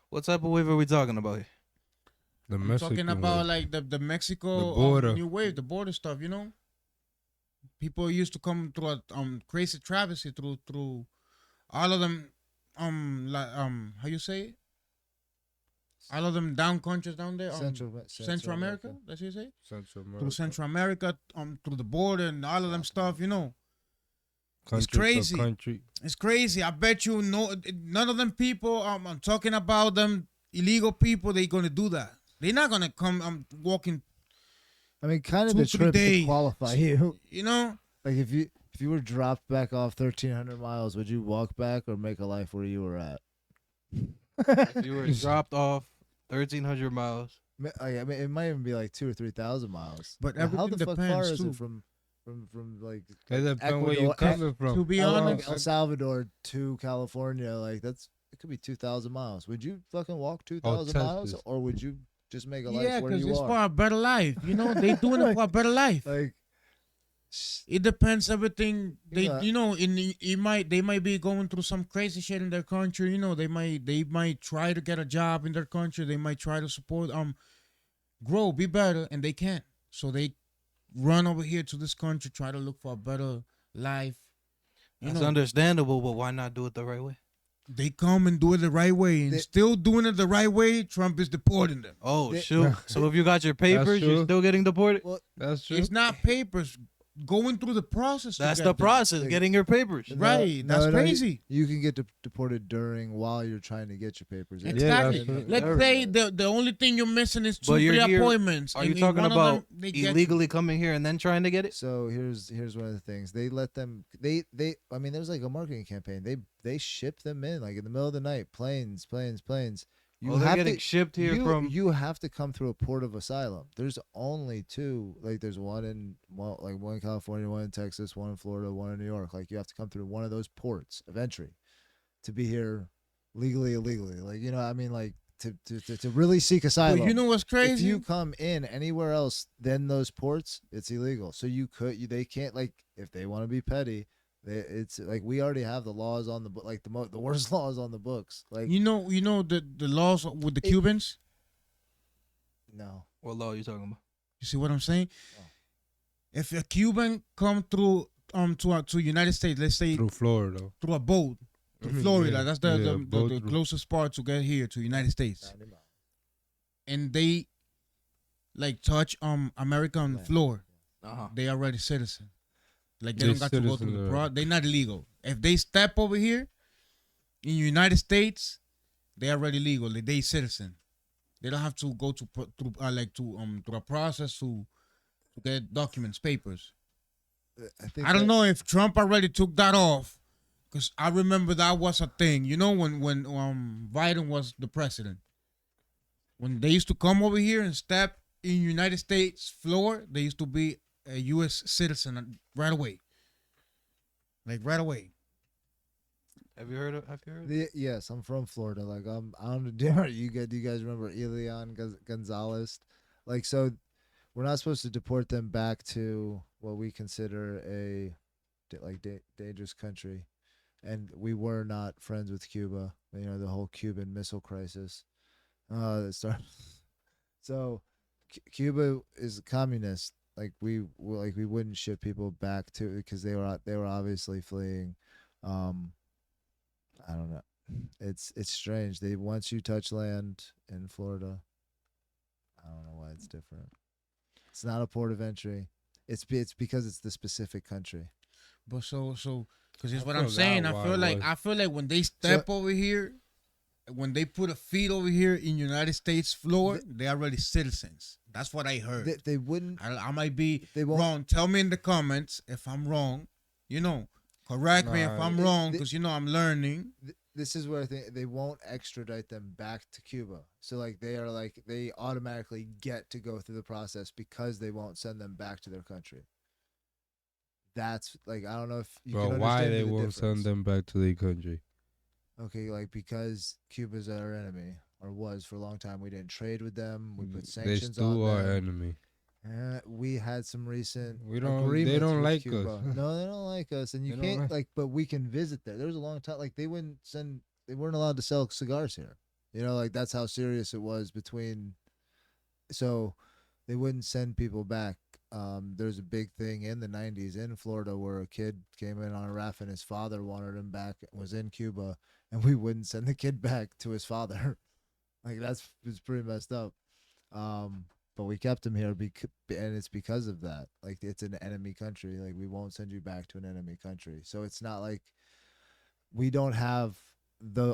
What type of wave are we talking about here?
The
I'm
Mexican
talking about
way.
like the Mexico
The border.
new wave, the border stuff. People used to come through a crazy travesty through all of them. how you say it? All of them down countries down there, Central America. That's what you say.
Central America.
Through Central America, through the border and all of them stuff, you know.
Country
It's crazy.
to country.
It's crazy. I bet you none of them people I'm talking about them illegal people. They gonna do that. They're not gonna come. Walking.
I mean, kind of
2-3
the trip
days.
to qualify you.
You know.
Like if you were dropped back off 1,300 miles, would you walk back or make a life where you were at?
If you were dropped off 1,300 miles.
I mean, it might even be like 2,000 or 3,000 miles.
But
Now, how
everything
the fuck far
depends,
is
too.
it from like
It depends where you
Ecuador-
coming from.
To be
like
honest,
El Salvador to California? Like it could be 2,000 miles. Would you fucking walk 2,000 miles,
Texas.
or would you just make a life
yeah,
where
because
you
it's
are?
for a better life. You know, they doing it for a better life.
Like,
It depends everything. They
Yeah.
you know they might be going through some crazy shit in their country. You know, they might try to get a job in their country. They might try to support grow, be better, and they can't. So they run over here to this country, try to look for a better life. You
That's
know,
understandable, but why not do it the right way?
they come and do it the right way, and
They-
still doing it the right way. Trump is deporting them.
Oh,
They-
shoot. So if you got your papers, you're
true.
still getting deported?
That's true.
It's not papers. Going through the process. to
That's
get
the
them.
process, getting your papers.
Right, that's crazy.
You can get deported while you're trying to get your papers.
Exactly.
that's true.
Let's say the only thing you're missing is
But you're
2-3
here-
appointments.
Are you
and
talking
one of
about
them, they get you.
illegally coming here and then trying to get it?
So here's one of the things. They let them. They. I mean, there's like a marketing campaign. They ship them in like in the middle of the night. Planes.
Oh, they're getting shipped here from.
You have to come through a port of asylum. There's only two. Like there's one in California, one in Texas, one in Florida, one in New York. Like you have to come through one of those ports of entry to be here legally, illegally. Like you know, I mean, like to really seek asylum.
But you know what's
If
crazy?
you come in anywhere else than those ports, it's illegal. So they can't like if they want to be petty. It's like we already have the laws on the book, like the worst laws on the books. Like
you know the laws with the Cubans.
no,
What law are you talking about?
You see what I'm saying?
Oh.
If a Cuban come through to United States, let's say
Through Florida.
through a boat to Florida,
Yeah,
that's
yeah,
the
boat route.
closest part to get here to United States, and they like touch American
Land.
floor,
Uh-huh.
they already citizen. Like they
They
don't got to go through
citizen,
they're not illegal. If they step over here in United States, they already legal. They citizen. They don't have to go through a process to get documents, papers.
think
I don't
that-
know if Trump already took that off, because I remember that was a thing. You know, when Biden was the president, when they used to come over here and step in United States floor, they used to be a U.S. citizen right away. Like right away.
Have you heard of
Yes, I'm from Florida. Like I don't do you guys remember ELY'S Gonzalez? Like so, we're not supposed to deport them back to what we consider a dangerous country, and we were not friends with Cuba. You know the whole Cuban Missile Crisis. That started. So, Cuba is communist. Like we wouldn't ship people back to because they were obviously fleeing. I don't know. It's strange. Once you touch land in Florida, I don't know why it's different. It's not a port of entry. It's because it's the specific country.
But so because it's
I
what I'm
feel
saying.
that
I
why
feel
it
like
was.
when they step over here, when they put a feet over here in United States floor, they already citizens. That's what I heard.
They wouldn't.
I might be
They won't.
wrong. Tell me in the comments if I'm wrong. You know, correct me if
Nah,
I'm wrong, because you know I'm learning.
This is where I think they won't extradite them back to Cuba. So they automatically get to go through the process because they won't send them back to their country. That's like I don't know if you
But
can
why
understand
they
the
won't
difference.
send them back to their country?
Okay, like because Cuba's our enemy or was for a long time. We didn't trade with them. We put
They
sanctions
still
on
our
them.
enemy.
We had some recent
We don't- they
agreements
don't
with
like
Cuba.
us.
No, they don't like us, and you
They don't
can't
like-
like. But we can visit there. There was a long time like they wouldn't send. They weren't allowed to sell cigars here. You know, like that's how serious it was between. So, they wouldn't send people back There's a big thing in the 90s in Florida where a kid came in on a raft and his father wanted him back, was in Cuba, and we wouldn't send the kid back to his father. Like it's pretty messed up. But we kept him here and it's because of that. Like it's an enemy country. Like we won't send you back to an enemy country. So it's not like we don't have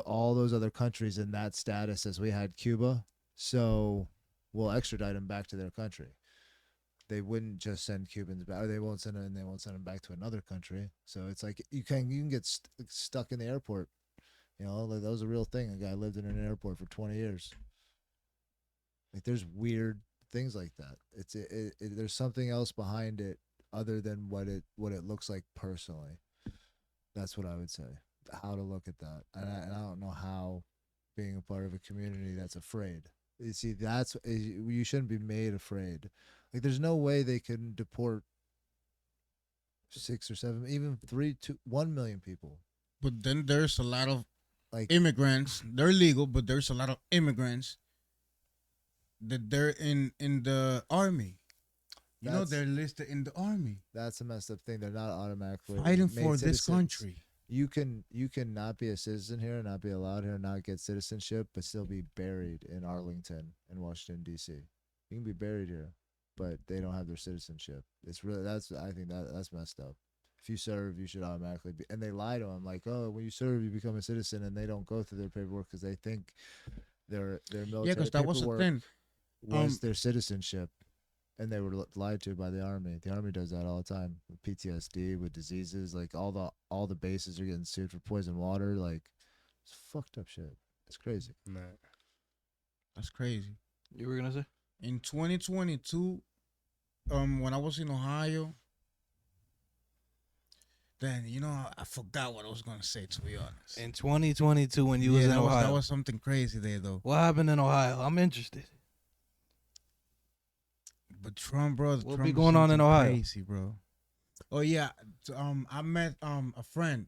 all those other countries in that status as we had Cuba. So we'll extradite them back to their country. They wouldn't just send Cubans back. Or they won't send them back to another country. So it's like you can get stuck in the airport. You know, like that was a real thing. A guy lived in an airport for 20 years. Like there's weird things like that. There's something else behind it other than what it looks like personally. That's what I would say. How to look at that, and I don't know how being a part of a community that's afraid. You see, you shouldn't be made afraid. Like there's no way they can deport 6 or 7, even 1 million people.
But then there's a lot of
Like
immigrants. They're legal, but there's a lot of immigrants that they're in the army. You know, they're listed in the army.
That's a messed up thing. They're not automatically
Fighting
made
for this
citizens.
country.
You can not be a citizen here, not be allowed here, not get citizenship, but still be buried in Arlington in Washington D.C. You can be buried here, but they don't have their citizenship. It's really I think that's messed up. If you serve, you should automatically be. And they lie to them like, oh, when you serve, you become a citizen, and they don't go through their paperwork because they think their military
Yeah, because that was the
paperwork
thing.
was their citizenship. And they were lied to by the army. The army does that all the time with PTSD, with diseases. Like all the bases are getting sued for poison water. Like it's fucked up shit. It's crazy.
Nah.
That's crazy.
You were gonna say?
In 2022, when I was in Ohio, then I forgot what I was gonna say, to be honest.
In 2022, when you was in Ohio,
that was something crazy there though.
what happened in Ohio? I'm interested.
But Trump, bro,
What
Trump
be
is
going on in
something
Ohio?
Crazy, bro. Oh yeah, I met a friend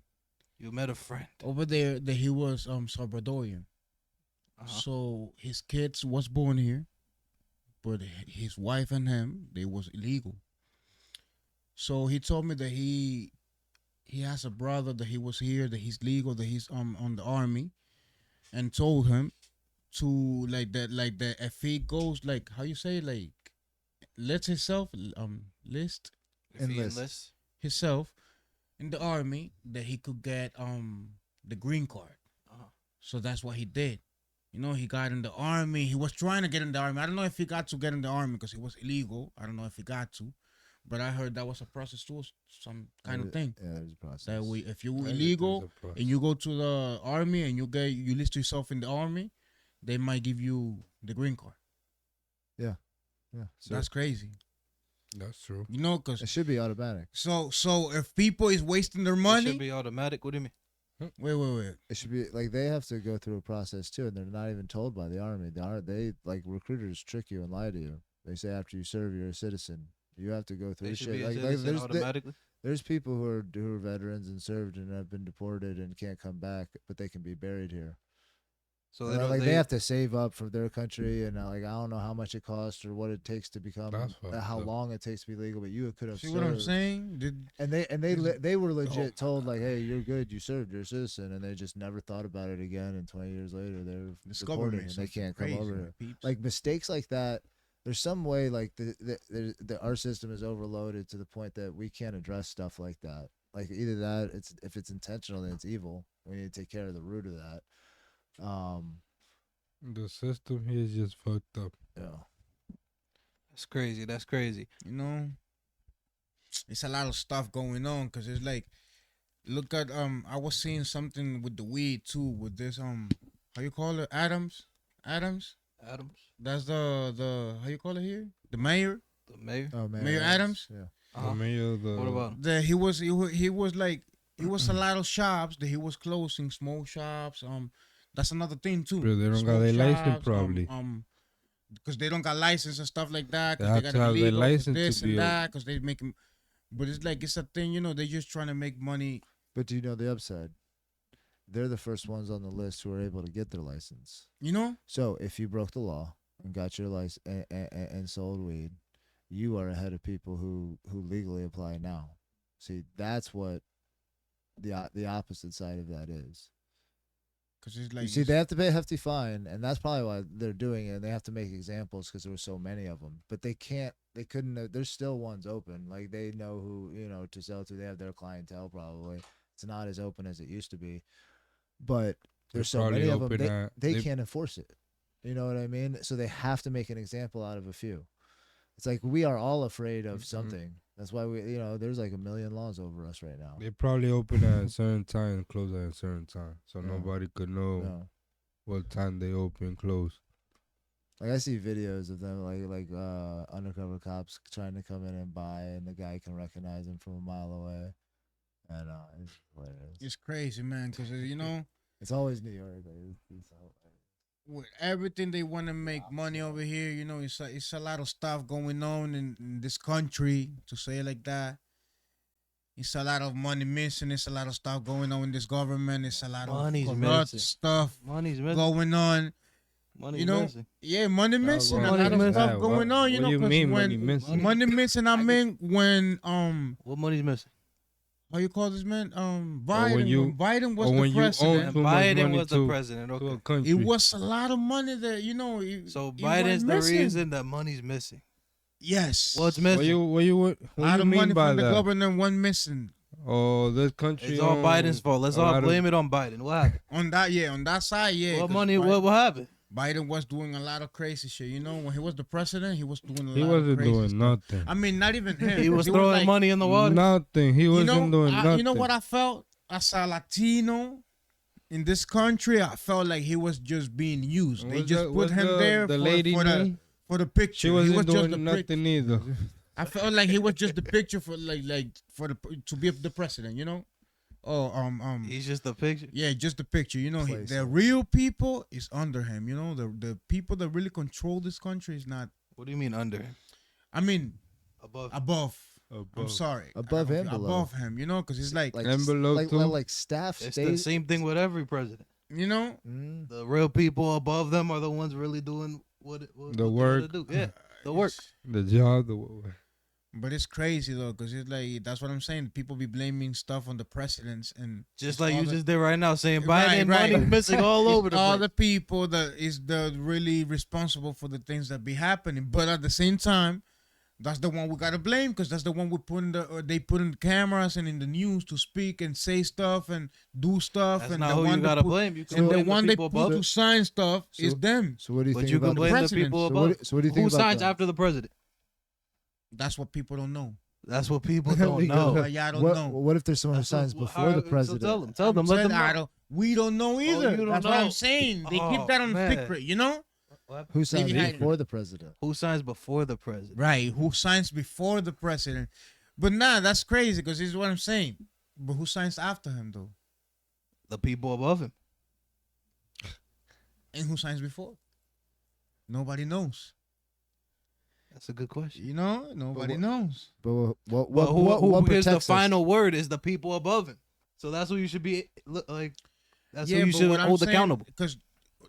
You met a friend.
over there that he was Salvadorian.
Uh-huh.
So his kids was born here, but his wife and him, they was illegal. So he told me that he has a brother that he was here, that he's legal, that he's on the army, and told him to like that if he goes, like, how you say, like, lets himself list
If he
Enlist.
enlists.
himself in the army, that he could get the green card.
Uh-huh.
So that's what he did. He got in the army. He was trying to get in the army. I don't know if he got to get in the army because he was illegal. I don't know if he got to, but I heard that was a process too, some kind of thing.
Yeah, there's a process.
That if you
Everything's
illegal
a process.
and you go to the army and you list yourself in the army, they might give you the green card.
Yeah. So
That's crazy.
That's true.
Because
it should be automatic.
so if people is wasting their
It
money,
should be automatic. What do you mean?
wait.
It should be like they have to go through a process too, and they're not even told by the army. They like recruiters trick you and lie to you. They say after you serve, you're a citizen. You have to go through
They
this
should
shit.
be a
Like
citizen automatically.
there's people who are veterans and served and have been deported and can't come back, but they can be buried here.
So
And,
they don't.
they have to save up for their country, and I don't know how much it costs or what it takes to become,
That's fucked
how
up.
long it takes to be legal. But you could have
See
served.
what I'm saying?
And they were legit
Oh,
told like, hey, you're good, you served, you're a citizen, and they just never thought about it again. And 20 years later, they're
This
deported
government
and
is
they
something
can't come
crazy,
over
my
here.
peeps.
Like mistakes like that. There's some way like our system is overloaded to the point that we can't address stuff like that. Like either that, if it's intentional, then it's evil. We need to take care of the root of that.
The system here is just fucked up.
Yeah.
That's crazy. That's crazy.
It's a lot of stuff going on because it's like, look at I was seeing something with the weed too, with this how you call it, Adams.
Adams,
That's the how you call it here, the mayor.
the mayor.
Oh man.
Mayor Adams?
Yeah.
Uh-huh.
The mayor, the
What about him?
That he was like, it was a lot of shops that he was closing, smoke shops. That's another thing too.
But they don't got
Smoke
their license
shops,
probably.
because they don't got license and stuff like that.
They
Because
have
they
to
got
have their
illegal, 'cause
license to
this
be
and
a-
that. Because they making, but it's like it's a thing. They're just trying to make money.
But do you know the upside? They're the first ones on the list who are able to get their license. So if you broke the law and got your license and sold weed, you are ahead of people who legally apply now. See, that's what the opposite side of that is.
Because it's like
You see, they have to pay a hefty fine, and that's probably why they're doing it. And they have to make examples because there were so many of them. But they couldn't. There's still ones open. Like they know who to sell to. They have their clientele probably. It's not as open as it used to be, but there's so
probably
many of them.
open
They can't enforce it. You know what I mean? So they have to make an example out of a few. It's like we are all afraid of something. That's why there's like 1 million laws over us right now.
They probably open at a certain time and close at a certain time, so
Yeah.
nobody could know
No.
what time they open and close.
Like I see videos of them like undercover cops trying to come in and buy, and the guy can recognize him from a mile away, and it's hilarious.
it's crazy, man. Because
It's always New York. It's
with everything they want to make money over here, it's a lot of stuff going on in this country, to say it like that. It's a lot of money missing. It's a lot of stuff going on in this government. It's a lot
Money's
of corrupt
missing.
stuff
Money's missing.
going on.
Money's missing.
Yeah, money missing. A
money
lot of
missing.
stuff
Yeah,
going on.
what do you
'cause
mean
when
money missing?
money missing, I mean when
What money's missing?
how you call this man? Biden.
when you-
when Biden was
or
the
when you own
president,
too much
Biden
money
was the
to-
president.
to a
Okay.
country.
it was a lot of money that
So
it
Biden's
was
the
missing.
reason that money's missing.
Yes.
What's
What
missing?
you
a
what
lot
you
of
mean
money
by
from the
that?
government went missing.
Oh, this country.
It's all
owns
Biden's fault. Let's
a
all
lot of-
blame it on Biden. What happened?
On that side, yeah.
What
'cause
money?
Biden,
What happened?
Biden was doing a lot of crazy shit. When he was the president, he was doing a
He
lot of
wasn't
crazy
doing
stuff.
nothing.
I mean, not even him.
He was
'cause
throwing
like,
money in the water.
Nothing. He wasn't doing nothing.
You know what I felt as a Latino in this country? I felt like he was just being used. They
What's
just
the-
put
what's
him there
the
for,
lady
for the
name?
for the picture.
She
he
wasn't
was just
doing
the
nothing either.
I felt like he was just the picture for for the to be the president. Oh
He's just a picture.
Yeah, just the picture.
Place
The
him.
real people is under him. The people that really control this country is not.
What do you mean under him?
I mean,
Above.
above. I'm
Above.
sorry.
Above and below.
Above him. Because it's like,
like
And below
like,
too?
like staff
It's the
stays.
same thing with every president.
Mm.
The real people above them are the ones really doing what
The
they
work.
gotta do. Yeah, the work.
The job.
But it's crazy though, because it's like that's what I'm saying. People be blaming stuff on the presidents and
Just
it's
like
all
you
the-
just did right now, saying
Right,
Biden
right.
money missing all over the
all
place.
the people that is the really responsible for the things that be happening. But at the same time, that's the one we gotta blame because that's the one they put in the cameras and in the news to speak and say stuff and do stuff.
That's
and
not
the
who
one
you
that
gotta
put-
blame. You can
And the
blame
one
the
they
people
put
above.
to sign stuff is them.
So what do you
But
think
you can
about
blame the
president.
people
So
above.
what do you think
Who
about
signs
that?
after the president?
That's what people don't know.
That's what people
There
don't
we go.
know.
But y'all don't
What,
know.
what if there's someone who
That's what-
signs
well,
before the
so
president?
tell them. Tell them.
I'm
Let
saying,
them
I
know.
don't- we don't know either.
you don't
That's what I'm
know.
saying. They
Oh,
keep that on
man.
secret,
Who signs
Maybe I-
before the president?
Who signs before the president?
Right. Who signs before the president? But nah, that's crazy because this is what I'm saying. But who signs after him though?
The people above him.
And who signs before? Nobody knows.
That's a good question.
Nobody
what-
knows.
But what
But who gives the
protects us?
final word is the people above him. So that's who you should be like. That's who you
but
should
what I'm
hold
saying-
accountable.
Because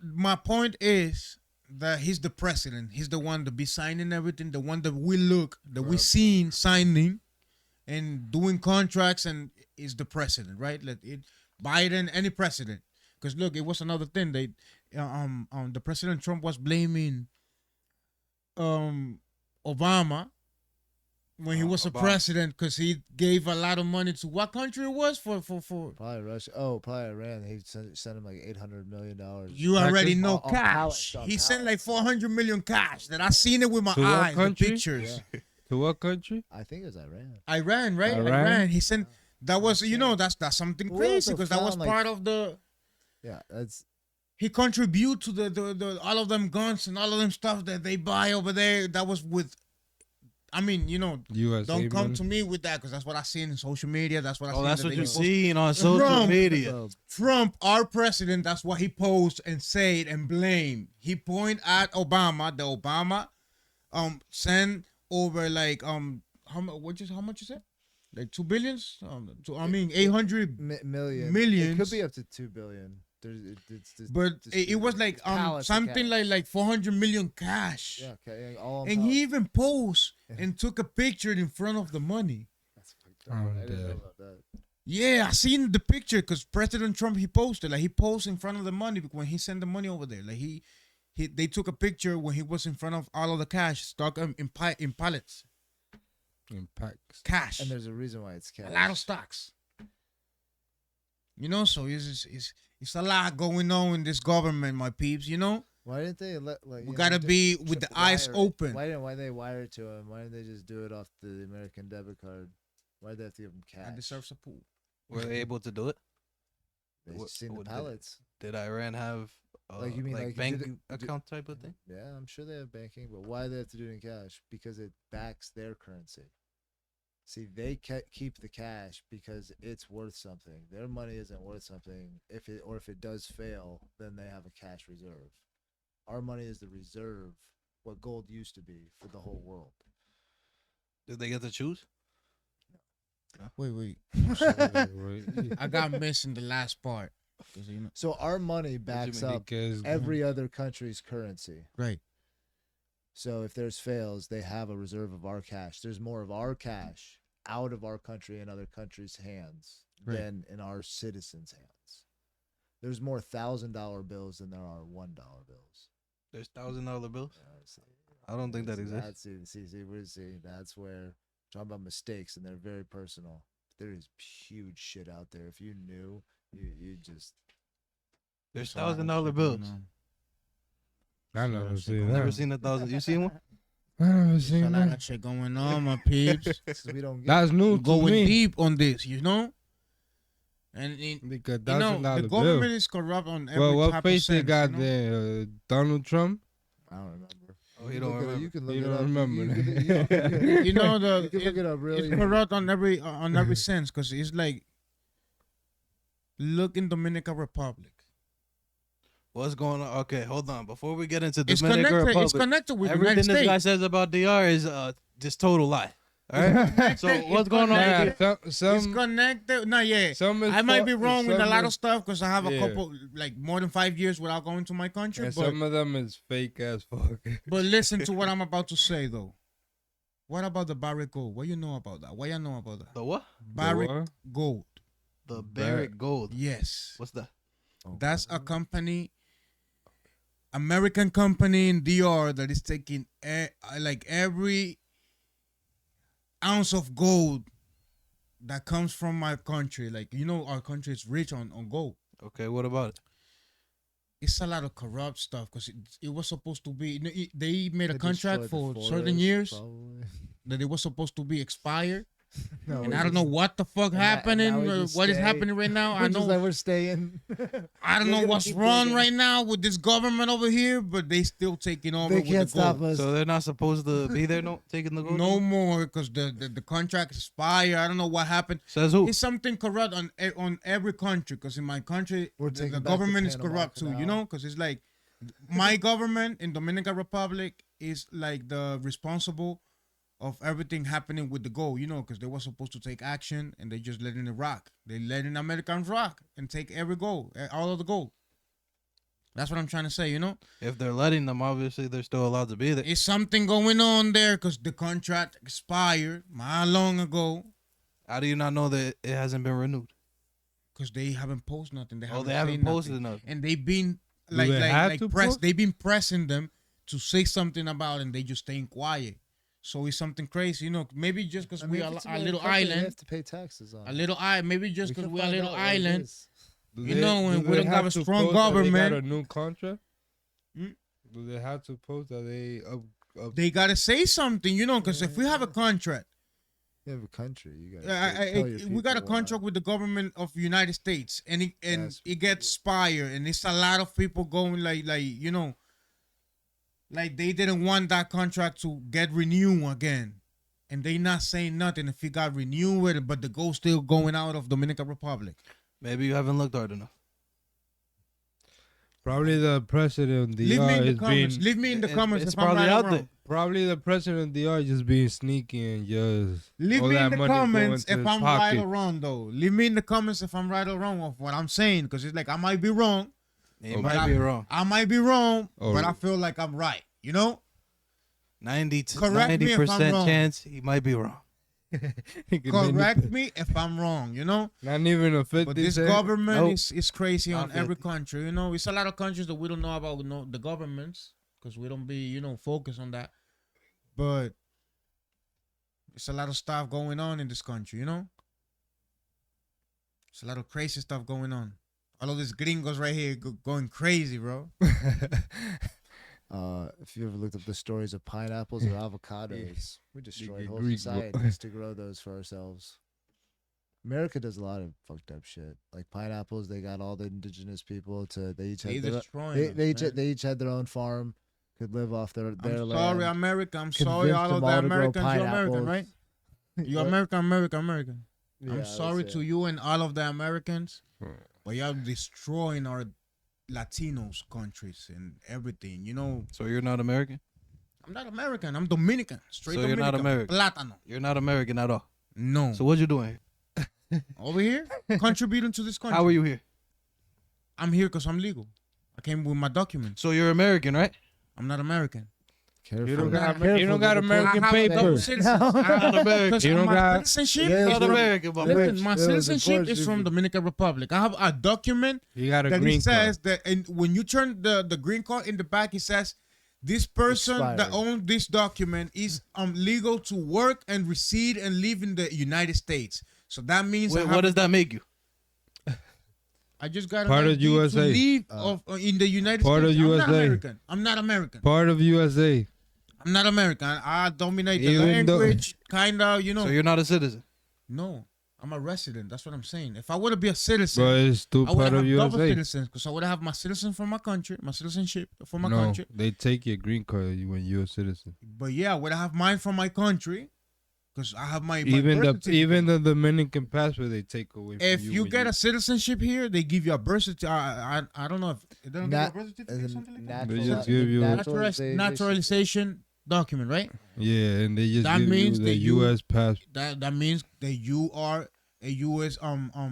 my point is that he's the president. He's the one to be signing everything. The one that we seen signing and doing contracts, and is the president, right? Biden, any president. Because look, it was another thing. The President Trump was blaming Obama when he was a
Obama.
president because he gave a lot of money to what country it was for.
Probably Russia. Oh, probably Iran. He sent him like $800 million.
You already know
On
cash.
pallets, on
He sent like
pallets.
400 million cash. That I seen it with my
To what
eyes. The
country?
pictures.
To what country?
I think it was Iran.
Iran, right?
Iran?
Iran. He sent. That was that's something
Who
crazy
also
because that was
found, like-
part of the.
Yeah, that's
He contributed to the all of them guns and all of them stuff that they buy over there. That was with. I mean,
USA.
don't come
money?
to me with that because that's what I seen in social media. That's what I.
Oh,
seen
that's
that
what
they
you're
post.
seeing on social
Trump.
media.
Trump, our president, that's what he posed and said and blamed. He pointed at Obama. The Obama sent over like how much is it? Like 2 billions? 800
million.
Millions.
It could be up to $2 billion.
But it was like
pallets of
something
cash.
like 400 million cash.
Yeah, okay, all on
And
pallets.
he even posed and took a picture in front of the money.
That's fucked up. I didn't know
dead.
about that.
Yeah, I seen the picture because President Trump, he posted, like he posed in front of the money when he sent the money over there. Like they took a picture when he was in front of all of the cash stock in pallets,
In packs.
cash,
And there's a reason why it's cash.
a lot of stocks. You know, so it's a lot going on in this government, my peeps. You know,
Why didn't they let like?
we
you
gotta
know,
be
just
with the
wire
eyes
it?
open.
Why they wire it to him? Why didn't they just do it off the American debit card? Why did they have to give him cash?
I deserve support.
Were they able to do it?
They
What-
seen the
what did-
pallets.
Did Iran have
Like, you mean, like,
bank
did it-
account type of thing?
Yeah, I'm sure they have banking, but why do they have to do it in cash? Because it backs their currency. See, they keep the cash because it's worth something. Their money isn't worth something. If it does fail, then they have a cash reserve. Our money is the reserve, what gold used to be for the whole world.
Did they get to choose?
Wait,
Right.
I got missing the last part. 'Cause, you know,
So our money backs
mean?
up
Because
every other country's currency.
right.
So if theirs fails, they have a reserve of our cash. There's more of our cash out of our country and other countries' hands
Right.
than in our citizens' hands. There's more $1,000 bills than there are $1 bills.
There's $1,000 bills.
See,
I don't think that exists.
That's where talking about mistakes, and they're very personal. There is huge shit out there. If you knew, you just
There's
There's a lot of
$1,000
shit
bills.
going on.
I never seen
Never
that.
seen 1,000. You seen one?
I never
There's a
seen
lot
that.
of shit going on, my peeps.
'cause we don't get.
That's new
We're
to
going
me.
deep on this, you know. And
Because
you know,
$1,000
the
bill.
government is corrupt on every
Well, what
type
face
of
they
sense,
got
you know?
there? Donald Trump?
I don't remember.
Oh, you don't remember.
You can look
You
it
don't
up.
remember
You,
that.
can-
You know, the
you can look it up. Really,
it's corrupt on every sense, because it's like, look in Dominican Republic.
What's going on? Okay, hold on. Before we get into
It's
Dominican
connected.
Republic,
It's connected with the
everything
United
this guy
States.
says about DR is just total lie. All right. So
It's
what's going on?
connected.
Yeah,
It's
some
connected. No, yeah.
some is
I might be
fu-
wrong with a
some
lot
is-
of stuff because I have a
yeah.
couple, like more than 5 years without going to my country.
and
But
some of them is fake as fuck.
but listen to what I'm about to say though. What about the Barrick Gold? What you know about that? What you know about that?
The what?
Barrick
what?
Gold.
The Barrick Gold.
Yes.
What's that?
That's a company, American company in DR that is taking like every ounce of gold that comes from my country. Like, you know, our country is rich on gold.
Okay, what about it?
It's a lot of corrupt stuff because it was supposed to be, you know, they made a
They
contract
destroyed
for
the
certain
forest,
years
probably.
that it was supposed to be expired.
No,
And
we're
I don't know
just-
what the fuck
and
happening,
now we just
what is
stay.
happening right now. I
we're just
know
like we're staying.
I don't
We're
know
gonna
what's
keep
wrong
digging.
right now with this government over here, but they still taking over.
They
with
can't
the gold.
stop us.
So they're not supposed to be there, no, taking the gold?
No more because the contract expired. I don't know what happened.
Says who?
It's something corrupt on every country because in my country
We're
the
taking back the
government is
Panama
corrupt too. You
Canal.
know, because it's like my government in Dominican Republic is like the responsible of everything happening with the gold. You know, because they were supposed to take action and they just letting it rock. They letting Americans rock and take every gold, all of the gold. That's what I'm trying to say. You know.
If they're letting them, obviously they're still allowed to be there.
It's something going on there because the contract expired how long ago
How do you not know that it hasn't been renewed?
because they haven't posted nothing.
Oh, they haven't
said
posted
nothing.
enough.
And they've been
Do they have to
press.
post?
They've been pressing them to say something about, it and they just staying quiet. So it's something crazy, you know. Maybe just because
I mean,
we
if
are
it's
a
American
little
company, They
island,
have to pay taxes on.
a little island. Maybe just
We
because
can
we're a
find
little
out what it
island.
is.
Do
You know, and
do
we
they
don't have a
to
strong
post that They
government.
got a new contract.
Hmm?
Do they have to post that they up?
They gotta say something, you know, because if we have a contract,
You have a country. You got.
we got a contract with the government of the United States, and
Yes.
it gets expired, and it's a lot of people going like you know, like they didn't want that contract to get renewed again, and they not saying nothing if it got renewed, but the gold still going out of Dominican Republic.
Maybe you haven't looked hard enough.
Probably the president of
Leave me
DR
in the
is
comments.
being.
Leave me in the comments
It's
if I'm
probably
right or
out
wrong.
there.
Probably the president of DR just being sneaky and just.
Leave
all
me in
that
the
money
comments
going to
if
his
I'm right
pocket.
or wrong, though. Leave me in the comments if I'm right or wrong of what I'm saying, because it's like I might be wrong.
You
Okay.
might be wrong.
I might be wrong,
Oh.
but I feel like I'm right. You know?
90 to
Correct me if I'm
90%
wrong.
chance he might be wrong.
Correct me if I'm wrong. You know?
Not even a 50
But this
cent.
government
Nope.
is crazy
Not
on every
50.
country. You know, it's a lot of countries that we don't know about. The governments, because we don't be focused on that. But it's a lot of stuff going on in this country. You know, it's a lot of crazy stuff going on. All of these gringos right here going crazy, bro.
If you ever looked up the stories of pineapples or avocados, we destroyed
get
whole
Greek,
societies to grow those for ourselves. America does a lot of fucked up shit. Like pineapples, they got all the indigenous people to. They each
They
had their,
destroying us, man.
they each had their own farm, could live off their
I'm
land.
sorry, America. I'm sorry,
Convinced
all of
them
the
all to grow
Americans. You're American,
pineapples.
right? You're
What?
American.
Yeah,
I'm
that's
sorry
it.
to you and all of the Americans,
Hmm.
but y'all destroying our Latinos countries and everything. You know,
So you're not American?
I'm not American. I'm Dominican. Straight
So you're
Dominican.
not American?
Plátano.
You're not American at all.
No.
So what you doing here?
Over here, contributing to this country.
How are you here?
I'm here because I'm legal. I came with my documents.
So you're American, right?
I'm not American.
Careful.
You don't got,
Careful
you don't got
with the
American
I have a double
papers.
citizenship.
No.
Not American.
Because
You don't
my
got-
citizenship
Yeah,
is
Not
from-
American, but
Listen, my
There was a
citizenship is
course
from
if-
Dominican Republic. I have a document
You got a
that
green
it says
card.
that, and when you turn the green card in the back, it says this person that
Expired.
owns this document is legal to work and reside and live in the United States. So that means
Wait, what does that make you?
I just got
Part
an
of
ID to
USA.
live in the United
Part
States.
of
I'm not
USA.
American. I'm not American.
Part of USA.
I'm not American. I dominate the
Even though-
language, kind of,
So you're not a citizen.
No, I'm a resident. That's what I'm saying. If I were to be a citizen,
But it's still
I would
part
have
of
double
USA.
citizens because I would have my citizen from my country, my citizenship for my
No,
country.
they take your green card when you're a citizen.
But yeah, I would have mine from my country because I have my
Even
birth
the
certificate.
even the Dominican passport they take away. From
If you
when
get a citizenship here, they give you a birth certificate. I don't know if they don't
Nat-
give you a birth certificate or something like that.
They just give you-
Naturalization document, right?
yeah, and they just
That
give
means
you
that
the
you-
U.S. passport
That means that you are a U.S.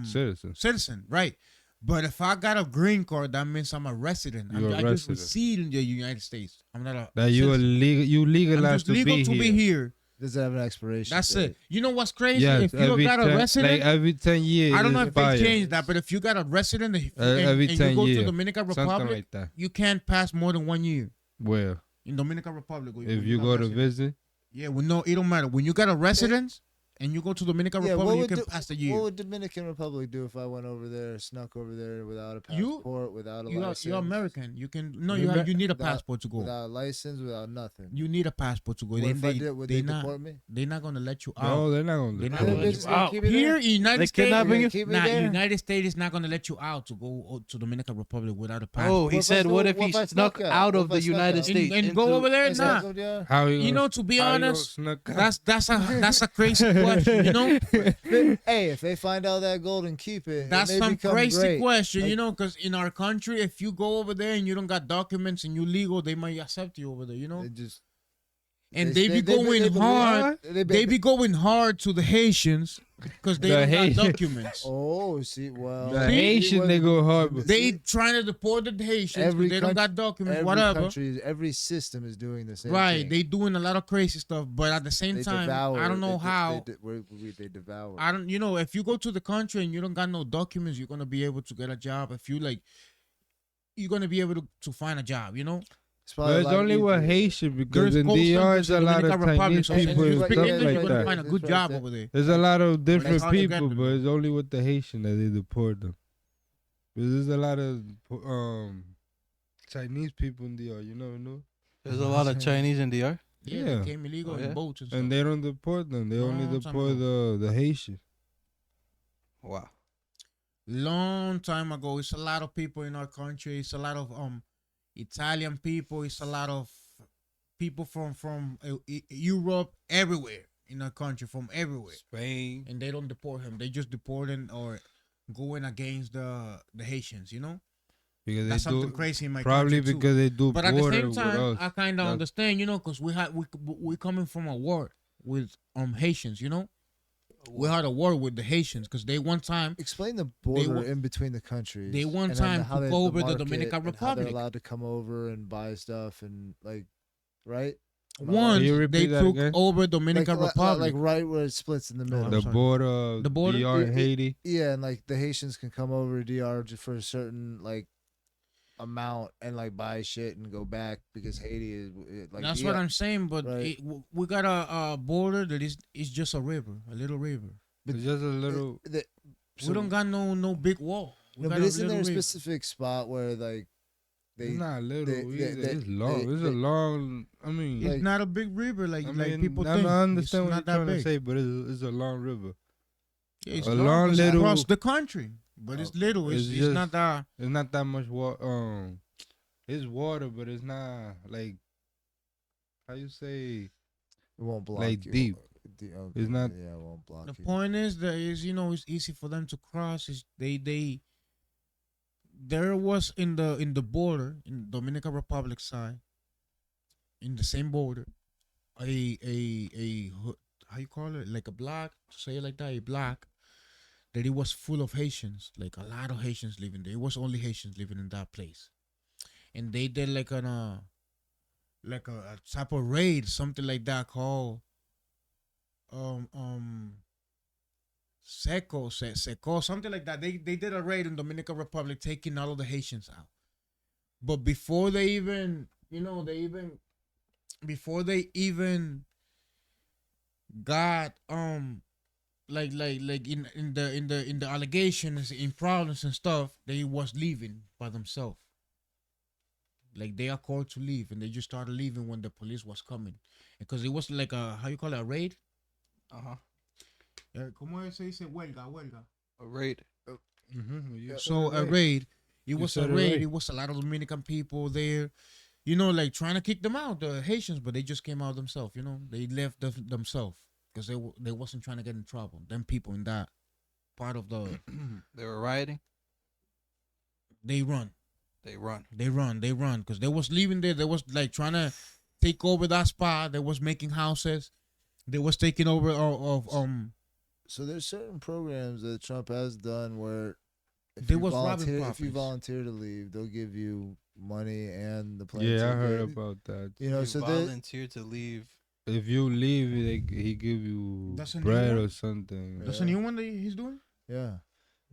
citizen.
citizen, right? But if I got a green card, that means I'm a resident.
You're a
I just
resident.
reside in the United States. I'm not a
That you are
citizen.
you
I'm
legalized
just legal to be here.
Does it have an expiration?
That's
date?
it. You know what's crazy?
Yes,
if you got a resident,
like every 10 years.
I don't know
it
if they
expires.
changed that, but if you got a resident and,
Every
and
10
you go
years,
to Dominican
something
Republic,
like that.
you can't pass more than 1 year
Where
in Dominican Republic. when
if you
got
go to
resident.
visit,
Yeah, well, no, it don't matter. When you got a residence and you go to Dominican
Yeah,
Republic, you
would
can
do-
pass the
What
year.
would Dominican Republic do if I went over there, snuck over there without a
You-
passport, without a
You're
license?
American. You can no,
Remember-
you need a
without-
passport to go.
Without a license, without nothing.
You need a passport to go.
What
Then
if I did? Would they
not,
deport me?
they're not gonna let you out.
no, they're not gonna.
They're not
Are they
gonna let
just
you
gonna
out.
keep me
Here
there?
in United
They
States,
kidnapping you?
Keep me
nah,
there?
United States is not gonna let you out to go to Dominican Republic without a passport.
Oh, he
What if I
said,
snuck-
what if
what
he
if I
snuck
snuck out?
out
What
of
if
the
I snuck
United
out?
States?
And go over there?
Is
Nah.
that good, yeah?
How
You know, to be
how you
honest,
gonna snuck out?
that's a crazy question. You know,
Hey, if they find out that gold and keep it,
that's
it may
some
become
crazy
great.
question.
Like-
You know, because in our country, if you go over there and you don't got documents and you legal, they might accept you over there. You know,
They just
and they be going
they
hard.
They
They be going hard to the Haitians because they
The
don't got
Haitian-
documents.
Oh, see, well,
The
See?
Haitian they go hard. With.
They trying to deport the Haitians
Every
because they don't got documents, whatever.
country, every system is doing the same
Right,
thing.
they doing a lot of crazy stuff, but at the same
They
time,
devour.
I don't know how.
They devour.
I don't, if you go to the country and you don't got no documents, you're gonna be able to get a job. If you you're gonna be able to find a job. You know,
It's probably
But
a
it's
lot
only with
easier.
Haitian because
there's
in
cold
DR
countries
there's a
in
lot of
Dominican Republic,
Chinese
so if
people
you
and
speak
stuff
English,
like
you're gonna
that.
find a good
That's
job
right
over there.
There's a lot of different
hard to get
people,
them.
but it's only with the Haitian that they deport them. Because there's a lot of Chinese people in DR, you never know.
There's a lot of Chinese in DR.
Yeah,
Yeah.
they came illegal
Oh,
in
yeah?
boats and stuff.
And they don't deport them. They only
Long time
deport the Haitian.
Wow.
Long time ago, it's a lot of people in our country. It's a lot of Italian people. It's a lot of people from Europe, everywhere in our country, from everywhere.
Spain.
And they don't deport him. They just deporting or going against the Haitians. You know,
Because
That's
they
something
do
crazy in my
probably
country too.
because they do
But at the
border
same
with
time,
us.
I kind of
That's-
understand, because we coming from a war with Haitians, We had a war with the Haitians because they one time
Explain the border
wa-
in between the countries.
they one
and then
time
how
took
they-
over the
market
Dominican
and how they're
Republic.
allowed to come over and buy stuff and like, right? Am I
Once
Can you
they
repeat that
took
again?
over Dominican
like
Republic.
right where it splits in the middle.
I'm
The
sorry.
border of
The border?
DR and Haiti.
Yeah, and like the Haitians can come over to DR just for a certain like amount and like buy shit and go back because Haiti is like
That's what I'm saying. But
Right.
we got a border that is just a river, a little river.
It's just a little.
We don't got no big wall. We
No,
got
but
a
isn't there a
little river.
specific spot where like they
It's not little
they-
either.
they-
It's long.
they-
It's a
they-
long. I mean,
It's
like-
not a big river like
I
like
mean,
people
I
think.
understand
It's
what you're
not that
trying
big.
to say, but it's a long river.
It's
a
long
long
'cause
little-
across the country, but it's little. It's
It's just-
not that.
It's not that much water. It's water, but it's not like how you say.
it won't block
like
you.
deep.
Okay,
It's not-
Yeah, it won't block
The
you.
point is that it's easy for them to cross. Is they there was in the border in Dominican Republic side, in the same border, a how you call it, like a block, to say it like that, a block that it was full of Haitians, like a lot of Haitians living there. It was only Haitians living in that place, and they did like a type of raid, something like that, called Seco, something like that. They did a raid in Dominican Republic, taking all of the Haitians out. But before they even, before they even got like in the allegations, in problems and stuff, they was leaving by themselves. Like they are called to leave, and they just started leaving when the police was coming, because it was like a, how you call it, a raid. ¿Cómo se dice? Huelga.
A raid.
So a raid. It
You
was
said
a
a
raid.
raid.
It was a lot of Dominican people there, like trying to kick them out, the Haitians, but they just came out themselves. They left themselves because they wasn't trying to get in trouble. Them people in that part of the
They were rioting.
they run because they was leaving there. They was like trying to take over that spot. They was making houses. They was taking over of
So there's certain programs that Trump has done where if
They
you
was robbing
volunteer, if
properties.
you volunteer to leave, they'll give you money and the plane
Yeah, I
ticket.
heard about that.
You
So
volunteer to leave.
If you leave, he give you
That's a new
bread
one?
or something.
that's a new one that he's doing.
yeah.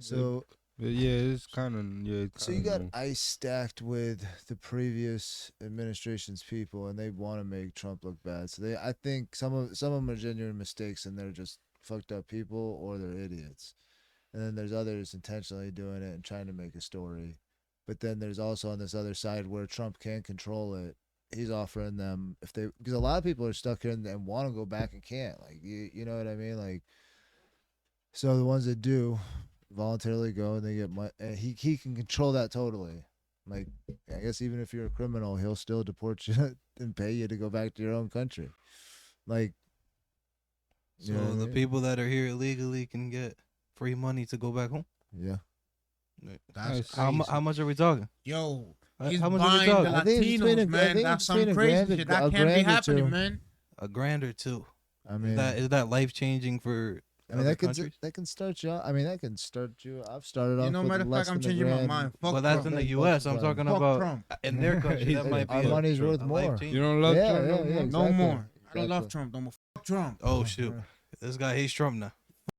So
But yeah, it's kind of
so you got ICE stacked with the previous administration's people, and they want to make Trump look bad. So I think some of them are genuine mistakes, and they're just fucked up people, or they're idiots. And then there's others intentionally doing it and trying to make a story. But then there's also on this other side where Trump can control it. He's offering them because a lot of people are stuck here and want to go back and can't. Like you know what I mean? Like, so the ones that do voluntarily go and they get money, and he can control that totally. Like, I guess even if you're a criminal, he'll still deport you and pay you to go back to your own country. Like,
So
you know what I
the
mean?
people that are here illegally can get free money to go back home.
Yeah.
That's
How,
crazy.
how much are we talking?
Yo,
How
he's
much are we
buying the
talking?
I think it's between
Latinos,
I
man.
think
That's
it's
some
between a
crazy
grand-
shit. That
a
can't be
grand or
happening,
two.
man.
A grand or two.
I mean,
Is that life changing for
I mean
other
that can
countries?
that can start you. I mean that can start you. I've started off.
You know,
with
matter of
less
fact, I'm
than a
changing my
grand.
mind. Fuck
Well, that's
Trump.
in the
Fuck
U.S. I'm
Trump.
talking
Fuck
about
Trump.
in their country. That might be
Our money's worth
a
more.
life-changing.
You don't love
Yeah,
Trump
yeah,
no
yeah,
more?
No
exactly.
more. I don't love
Exactly.
Trump no more. Fuck Trump.
Oh shoot, this guy hates Trump now.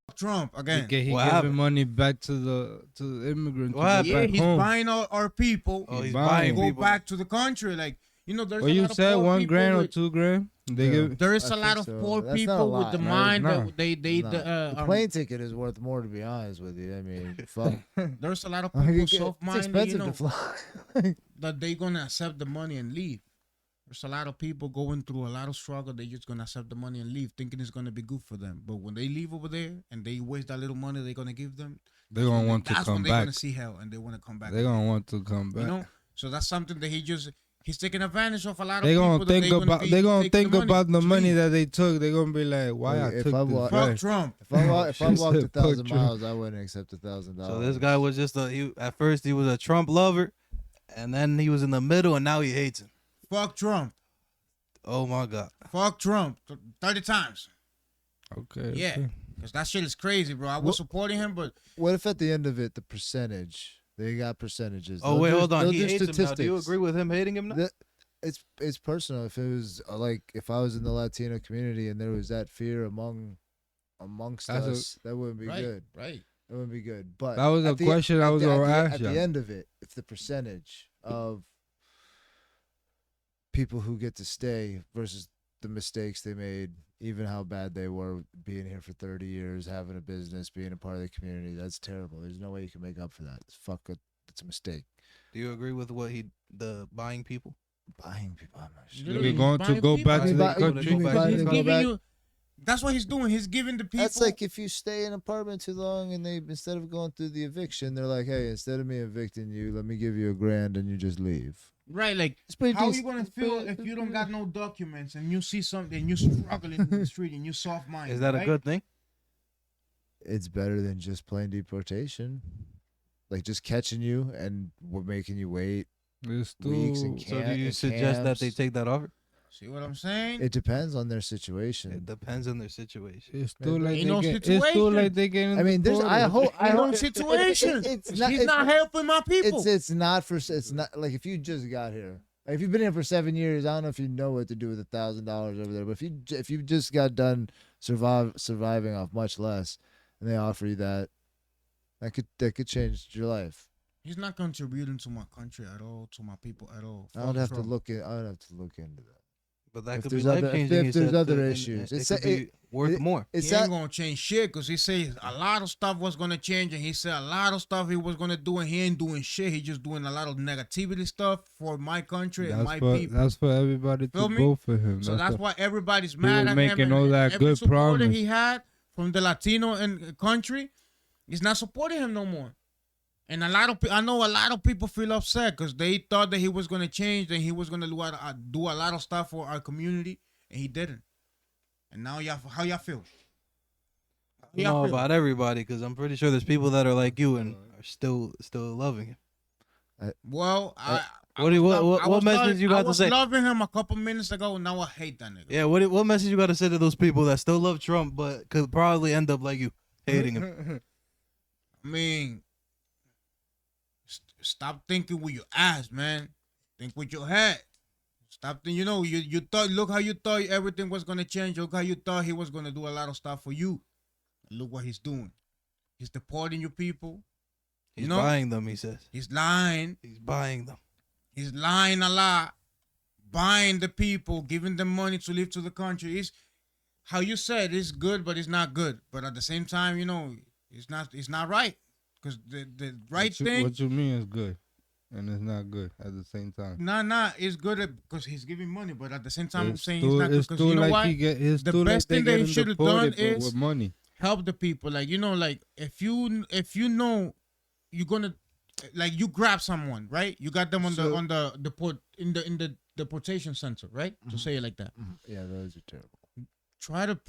Fuck Trump again.
He
What
giving
happened?
money back to the immigrants.
What
to
happened?
go
Yeah,
back
he's
home.
buying all our people.
Oh, he's
buying
buying
Go
people.
back to the country. Like, there's
What
a
you
lot of
said,
poor
1
people
grand or
with-
2 grand? They
Yeah.
give.
There is
I
a lot
think
of
so.
poor
That's not a
people with
lot.
the
No,
mind
it's
that they
Nah.
the,
The plane ticket is worth more, to be honest with you. I mean, fuck.
there's a lot of
Like,
people
it's
soft-minded,
expensive to fly.
that they gonna accept the money and leave. There's a lot of people going through a lot of struggle. They just gonna accept the money and leave, thinking it's gonna be good for them. But when they leave over there and they waste that little money they're gonna give them,
They're gonna want to
that's when
come
they're
back.
gonna see hell and they want to come back.
They're gonna want to come back.
You know, so that's something that he's taking advantage of a lot of
They
people.
gonna
that
think
they gonna
about.
be
They gonna
taking
think about the
to
money
leave.
that they took. They gonna be like, why I
If
took
I
this
wa-
Fuck
bread?
Trump.
If I walked
She said,
1,000
"Fuck Trump."
miles, I wouldn't accept $1,000.
So this guy was just at first he was a Trump lover, and then he was in the middle, and now he hates him.
Fuck Trump.
Oh my God.
Fuck Trump. 30 times.
Okay.
Yeah.
okay.
Because that shit is crazy, bro. I was supporting him, but
What if at the end of it, the percentage, they got percentages.
Oh
They'll
wait,
do-
hold on.
they'll
He
do
hates him now. Do you
statistics.
agree with him hating him now?
That- it's personal. If it was like if I was in the Latino community and there was that fear amongst
That's
us, that wouldn't be
right,
good.
right.
That wouldn't be good. But
That was a
at the-
question I
at
was
the-
gonna
at the-
ask
At
you.
the end of it, if the percentage of people who get to stay versus the mistakes they made, even how bad they were being here for 30 years, having a business, being a part of the community, that's terrible. There's no way you can make up for that. It's a mistake.
Do you agree with what the buying people?
Buying people, I'm not sure.
Literally,
They're going
he's
to
buying
go
people.
back to
He's
their
buying-
country.
Go back to
He's
the
go
giving
back.
you. That's what he's doing. He's giving the people.
That's like if you stay in an apartment too long and they instead of going through the eviction, they're like, hey, instead of me evicting you, let me give you $1,000 and you just leave.
right. Like,
It's pretty
how you
decent.
gonna feel if you don't got no documents and you see something and you struggling in the street and you soft minded?
Is that a
right?
good thing?
It's better than just plain deportation. Like just catching you and we're making you wait
It's
weeks
too.
and
So do you
and
suggest that they
camps.
take that offer?
See what I'm saying?
It depends on their
It
situation.
depends on their situation.
It's too late.
Ain't no
It's too
situation.
late. They getting.
I mean, there's I hope I
Ain't no
hope
situation.
It's not.
He's
It's
not helping my people.
It's not for. It's not like if you just got here. Like if you've been here for 7 years, I don't know if you know what to do with $1,000 over there. But if you just got done surviving off much less, and they offer you that could change your life.
He's not contributing to my country at all, to my people at all.
I would
Fuck
have to
Trump.
look in. I would have to look into that.
But that
If
could be
there's
life
other-
changing.
if there's other issues.
It
It's
could be worth
it-
more.
It's
He ain't
not.
gonna change shit because he said a lot of stuff was gonna change, and he said a lot of stuff he was gonna do, and he ain't doing shit. He just doing a lot of negativity stuff for my country and my people.
That's for everybody
Feel
to
me?
vote for him.
So that's
the-
why everybody's
was
mad at
making
him.
all
and
that
every
good
supporter
promise.
he had from the Latino and country is not supporting him no more. And I know a lot of people feel upset because they thought that he was gonna change, and he was gonna do a lot of stuff for our community, and he didn't. And now how y'all feel? How
I don't
y'all
know
feel?
about everybody because I'm pretty sure there's people that are like you and are still loving him.
Well,
What message you got to say?
I was loving him a couple minutes ago. Now I hate that nigga.
Yeah, what message you got to say to those people that still love Trump but could probably end up like you, hating him?
I mean, stop thinking with your ass, man. Think with your head. Stop thinking. You thought. Look how you thought everything was gonna change. Look how you thought he was gonna do a lot of stuff for you. Look what he's doing. He's deporting your people.
He's
know?
buying them, he says.
He's lying.
He's buying them.
He's lying a lot. Buying the people, giving them money to leave to the country. It's how you said it's good, but it's not good. But at the same time, it's not right. Because the right thing.
What you mean is good, and it's not good at the same time.
It's good because he's giving money, but at the same time, I'm
It's
saying
too-
it's not good
it's
because
too
you know
like
what?
it's
The
too like
best
they
thing that he
getting
should've done
deported, but
is-
with money.
Help the people. Like if you know you're gonna you grab someone, right? You got them on the deport in the deportation center, right? To say it like that.
Yeah, those are terrible.
Try to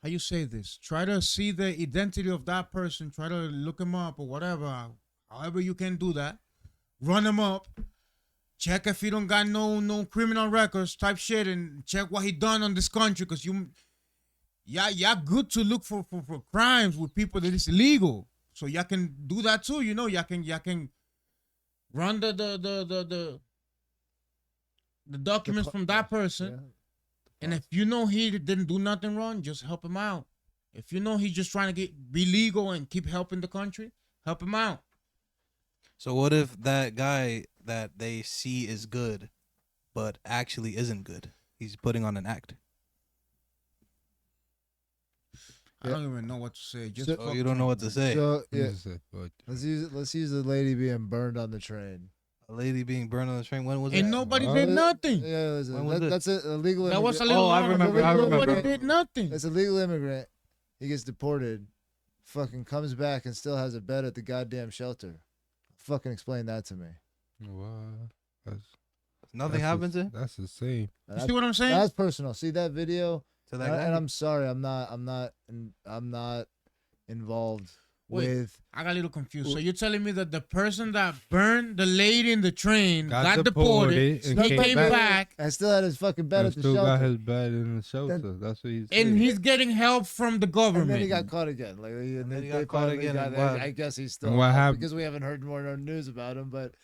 how you say this? Try to see the identity of that person. Try to look him up or whatever. However you can do that. Run him up. Check if he don't got no criminal records type shit, and check what he done on this country, because y'all good to look for crimes with people that is illegal. So y'all can do that too. Y'all can run the documents from that person.
Yeah.
And if you know he didn't do nothing wrong, just help him out. If you know he's just trying to be legal and keep helping the country, help him out.
So what if that guy that they see is good, but actually isn't good? He's putting on an act.
I don't even know what to say. Just
So-
Oh,
fuck
you don't know what
Trump,
to
man.
say.
So yeah,
This is what-
let's use the lady being burned on the train.
A lady being burned on the train. When was
And
that?
nobody
Oh,
did nothing.
Yeah, it was
When was
that's a illegal.
That was a
immigrant.
little
Oh, I
longer,
remember,
but
I
nobody
remember.
did nothing.
It's a legal immigrant. He gets deported. Fucking comes back and still has a bed at the goddamn shelter. Fucking explain that to me.
What?
Nothing happens to him?
That's the same.
You see what I'm saying?
That's personal. See that video?
To that
And
guy?
I'm sorry, I'm not involved
Wait.
with
I got a little confused. So you're telling me that the person that burned the lady in the train got
Got
deported,
deported and
he
came
came
back.
back,
and still had his fucking bed
And
at the
still got
shelter.
his bed in the shelter. That's what he's saying.
and he's getting help from the government.
And then he got caught again. Like, and
then he
they
got caught
finally
again,
got-
and what-
I guess he's still
And what
out
happened?
because we haven't heard more news about him. But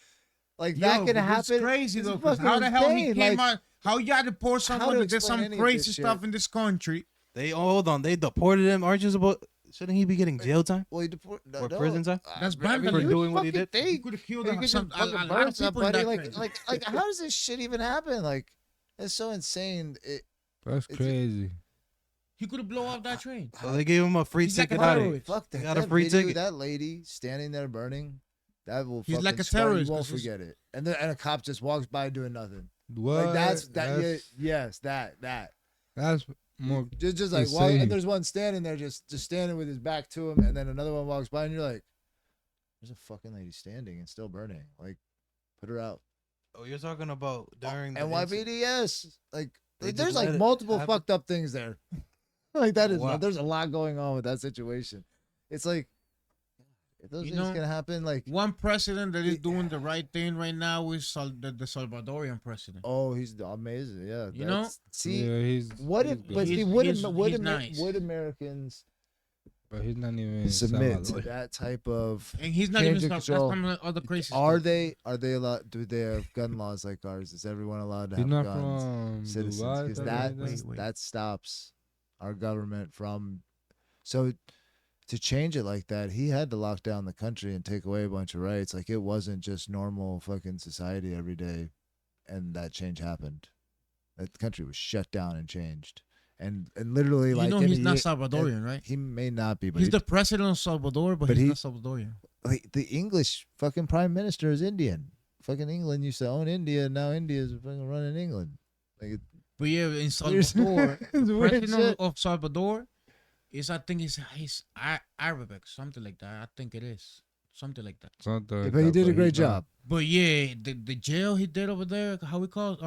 like
Yo,
that can
but
happen.
It's crazy
It's
though. 'Cause
fucking
how the hell he
insane.
came
Like,
out? How you got to deport
how to
someone that did
explain
some
any of
crazy
this
stuff
shit?
in this country?
Hold on. They deported him. Aren't you supposed? Shouldn't he be getting jail time
Well, he deport
or prison time?
That's
I mean,
vandalism.
you
For doing what he
fucking
did?
He
think
could have killed
you could
some,
just
a
fucking
lot
burn
of people in
somebody.
that
Like,
train.
how does this shit even happen? Like, it's so insane.
That's
it's-
crazy.
He could have blown up that train.
So they gave him a free
He's like
ticket
a
out of
terrorist.
it.
Fuck that.
He got a
That
free
video,
ticket.
That lady standing there burning, that will.
He's
fucking
like a
scar you.
terrorist,
You won't
'cause he's-
forget it. And then a cop just walks by doing nothing.
What?
Like that's that. Yes, that.
That's more.
Just like walk,
insane.
and there's one standing there, just standing with his back to him, and then another one walks by, and you're like, "There's a fucking lady standing and still burning. Like, put her out."
Oh, you're talking about during the
NYPDS. Like,
They just
there's
let
like
it
multiple
happen?
fucked up things there. Like that is
Wow.
there's a lot going on with that situation. It's like if those
You
things
know,
can happen, like
One president that is doing the right thing right now is the Salvadorian president.
oh, he's amazing. Yeah,
You know?
see
Yeah, he's.
what
he's
if
good.
but see
He's-
would
he's-
would,
he's
Amer-
nice.
would Americans
But he's not even. in
submit to
Salvador.
that type of
And he's not
change
even
of
stuff. That's
control?
some of the other crazy
Are
stuff.
they allowed? Do they have gun laws like ours? Is everyone allowed to
He's
have
not
guns?
from
Citizens,
Dubai,
because
something
that
like
Wait.
that stops our government from. So to change it like that, he had to lock down the country and take away a bunch of rights. Like it wasn't just normal fucking society every day, and that change happened. That country was shut down and changed, and literally
You
like
know
in
he's
a
not
year-
Salvadorian, right?
He may not be, but
He's
he-
the president of Salvador, but
but
he's
he-
not Salvadorian.
like the English fucking prime minister is Indian. Fucking England used to own India, and now India is fucking running England. Like it,
But yeah, in
Weird-
Salvador,
it's
the
weird
president
shit.
of Salvador is, I think, he's Arabic, something like that. I think it is something like that.
Something like
but he
that,
did a
he's
great
not.
job.
But yeah, the jail he did over there, how we call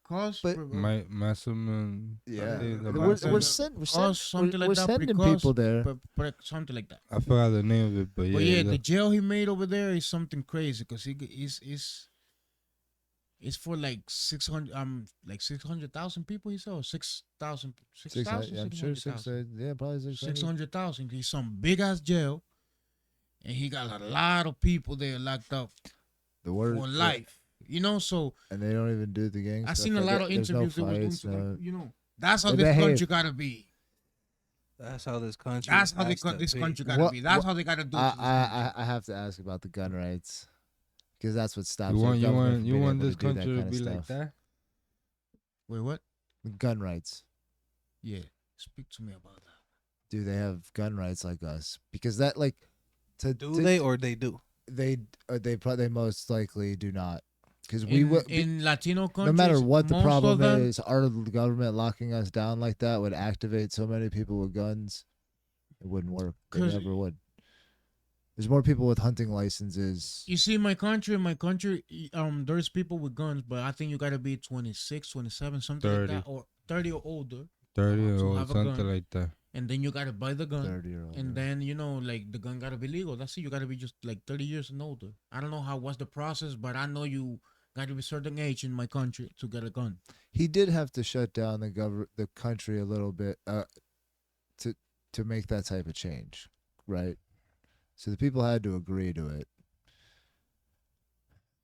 cause
But-
Maximum.
Yeah,
something
we're
about that.
something like
we're
that,
sending
because-
people there.
but something like that.
I forgot the name of it, but yeah.
But yeah,
that-
the jail he made over there is something crazy because it's for like 600,000 people. He said, or 6,000, 6,000,
I'm sure 600. Yeah, probably 600.
600,000. He's some big ass jail, and he got a lot of people there locked up
The word
for life. You know, so
and they don't even do the gang.
I
stuff.
seen a
Like,
lot of
there's no
interviews. They was doing
fights,
some-
no-
you know, that's how
They
this
behave.
country gotta be.
That's how this country.
That's how
has to
this
be.
country gotta
What-
be. That's
what-
how they gotta do. it to this country.
I have to ask about the gun rights because that's what stops
you
our
want you
government
want
from
you
being
want
able
this
to do that
country to
kind of
be like
stuff.
that?
Wait, what?
Gun rights.
Yeah, speak to me about that.
Do they have gun rights like us? Because that like to
Do
to-
they or they do?
they most likely do not. Because we
In,
would
in Latino countries,
no matter what the
most of
problem
them-
is, our government locking us down like that would activate so many people with guns. It wouldn't work. It
'Cause-
never would. There's more people with hunting licenses.
You see, in my country, there's people with guns, but I think you gotta be 26, 27, something
30.
like that, or 30 or older,
30
to
or
have a
something
gun.
like that.
and then you gotta buy the gun,
30-year-old.
and then like the gun gotta be legal. That's it. You gotta be just like 30 years and older. I don't know what's the process, but I know you gotta be a certain age in my country to get a gun.
He did have to shut down the country a little bit to make that type of change, right? So the people had to agree to it.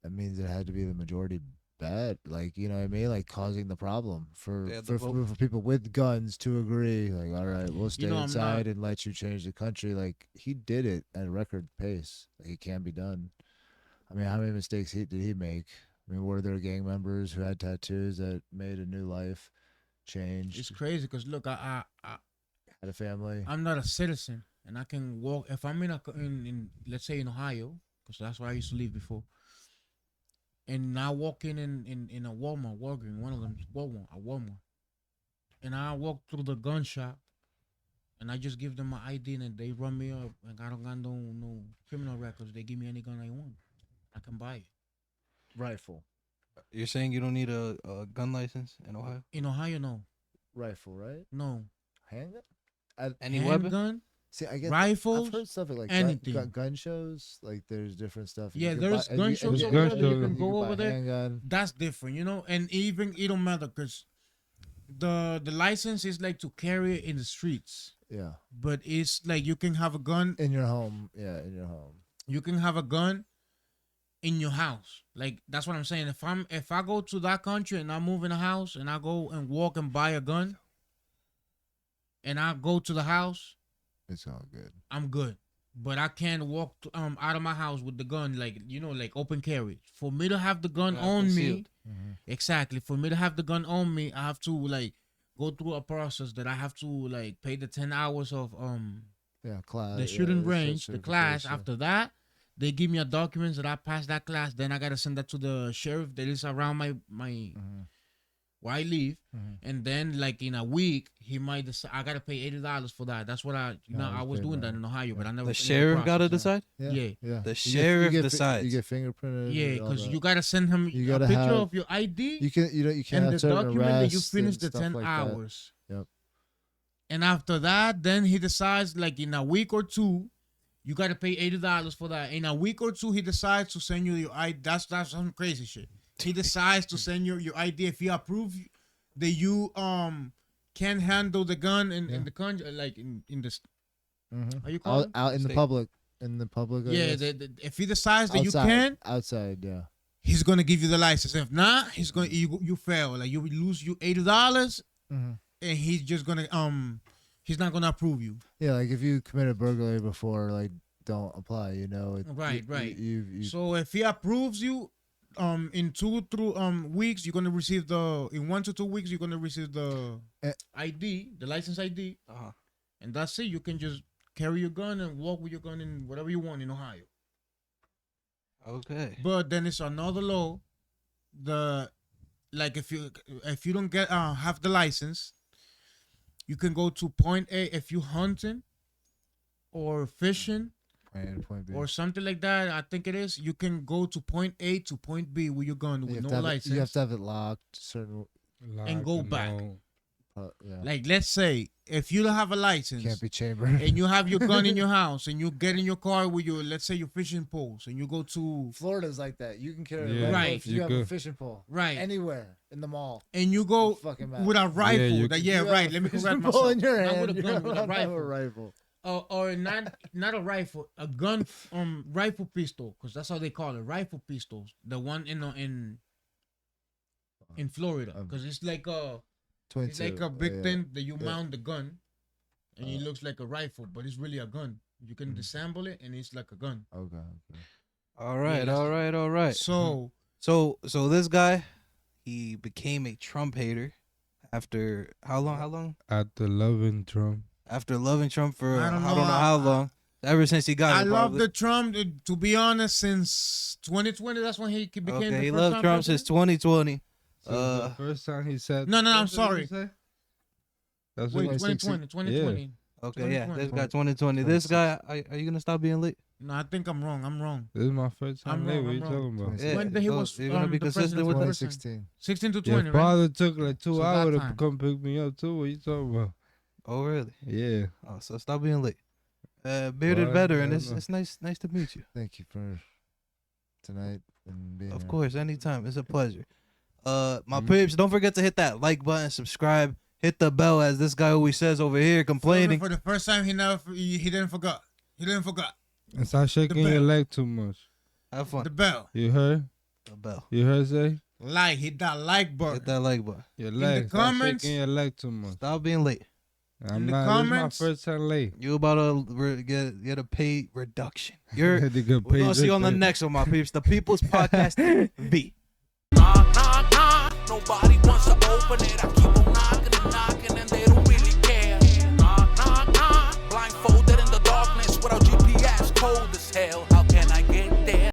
That means it had to be the majority bad, like you know what I mean, like causing the problem for
They had to
for,
vote.
for people with guns to agree. Like, all right, we'll stay
know, I'm
inside and let you change the country. Like he did it at a record pace. Like it can be done. I mean, how many mistakes did he make? I mean, were there gang members who had tattoos that made a new life change?
It's crazy because look,
Had a family.
I'm not a citizen, and I can walk if I'm in let's say in Ohio, because that's where I used to live before. And I walk in a Walgreens, one of them is Walmart, and I walk through the gun shop, and I just give them my ID, and they run me up, and I don't got no criminal records. They give me any gun I want, I can buy it.
Rifle.
You're saying you don't need a gun license in Ohio?
In Ohio, no,
Rifle, right?
no.
Handgun?
Any weapon?
Handgun,
See, I guess
rifles,
I've heard stuff like
anything.
gun shows. Like there's different stuff.
Yeah,
You can
there's
buy-
gun
and you-
shows
and
over
you-
there
and
that
you
you can go
buy
over there.
handgun.
That's different, you know. And even it don't matter because the license is like to carry it in the streets,
Yeah,
but it's like you can have a gun.
in your home. Yeah, in your home.
You can have a gun in your house. Like that's what I'm saying. If I go to that country and I move in a house and I go and walk and buy a gun, and I go to the house,
It's all good.
I'm good. But I can't walk out of my house with the gun, like, you know, like open carry. For me to have the gun
Yeah,
on me,
concealed.
exactly. For me to have the gun on me, I have to like go through a process that I have to like pay the 10 hours of
Yeah, class.
the shooting
yeah,
range, the class.
certification.
After that, they give me a document that I passed that class. Then I gotta send that to the sheriff that is around my
Mhm.
where I live.
Mhm.
And then like in a week, he might decide I gotta pay $80 for that. That's what I
I
was
paid
doing
that.
that in Ohio, but I never.
The
finished
sheriff got to
process.
decide.
Yeah.
yeah.
The
You
sheriff
get
decides.
You get fingerprinted.
Yeah,
and all
because
that.
you gotta send him
You
a
gotta
picture
have-
of your ID
you can you know you can't
and
have
the
certain
document that you
arrests
finished the
and stuff
10
like that.
hours.
Yep.
And after that, then he decides like in a week or two, you gotta pay $80 for that. In a week or two, he decides to send you your ID. That's some crazy shit. He decides to send you your ID if he approves that you can handle the gun in the country, like in the
Mhm.
how you call it?
Out in the
State.
public. In the public. I
Yeah,
guess.
if he decides that
outside,
you can,
outside. Yeah.
he's gonna give you the license. If not, he's gonna you fail. Like you lose you $80,
Mm-hmm.
and he's just gonna he's not gonna approve you.
Yeah, like if you committed burglary before, like don't apply. You know.
Right, right.
You
So if he approves you, in 2 through weeks, you're gonna receive in 1 to 2 weeks, you're gonna receive the ID, the license ID,
Uh-huh.
and that's it. You can just carry your gun and walk with your gun in whatever you want in Ohio.
Okay.
But then it's another law. Like if you don't get have the license, you can go to point A if you hunting or fishing
point B.
or something like that. I think it is. You can go to point A to point B with your gun
You
with
have
no
to have
license.
you have to have it locked. Certain.
And go back.
Yeah.
Like let's say if you don't have a license
Can't be chambered.
and you have your gun in your house and you get in your car with your, let's say, your fishing poles, and you go to
Florida's like that. You can carry
Yeah,
a rifle
Right.
if you
you
have a
could.
fishing pole.
right
Anywhere in the mall.
and you go
Fucking matter.
with a rifle.
you
that,
could-
yeah,
You have
right.
a
Let me
fishing
correct
pole
myself.
in your
Not
hand.
with a
You're
gun, with a
allowed to have
rifle. Or not a rifle, a gun, rifle pistol, because that's how they call it, rifle pistols. The one in Florida, because it's like a
22.
it's like a big
yeah.
thing that you
Yeah.
mount the gun, and it looks like a rifle, but it's really a gun. You can disassemble it, and it's like a gun.
Okay.
All right.
that's-
All right. All right.
So
So this guy, he became a Trump hater after how long? How long?
After loving Trump.
After loving Trump for
I
I
don't
don't
know.
know how long. Ever since he got
I
it,
love
probably.
the Trump. To be honest, since 2020, that's when he became.
Okay,
the
he
first
loved
time
Trump since
president.
2020.
Since the first time he said.
No, I'm
What did he
sorry.
say? That's
Wait,
what
2020, 2020.
Okay, yeah,
2020.
this guy 2020. This guy, are you gonna stop being late?
No, I think I'm wrong.
This is my first
I'm
time late.
wrong,
What
I'm
you
wrong.
talking about?
Yeah.
When he
so
was
you're gonna be
the
consistent
president
with
for the
this?
first time.
2016.
16 to
Your
20, right?
father took like 2
So that
hours to
time.
come pick me up too. What you talking about?
Oh, really?
Yeah.
Oh, so stop being late. Bearded
Well,
veteran,
I
it's
don't know.
it's nice to meet you.
Thank you for tonight and being
Of
here.
course, anytime. It's a pleasure. My
Mhm.
peeps, don't forget to hit that like button, subscribe, hit the bell, as this guy always says over here, complaining.
For the first time, he didn't forget. He didn't forget
And stop shaking
bell.
your leg too much.
Have fun.
the bell.
You heard?
The bell.
You heard say?
Hit that like button.
Hit that like button.
Your
the
leg. Stop
comments-
shaking your leg too much.
Stop being late.
I'm
the
not.
comments-
This is my first time late.
You about to get a pay reduction. You're
Had to get
we're
paid
gonna see you on the
different.
next one, my peeps. The People's Podcast V.
Knock, knock, knock. Nobody wants to open it. I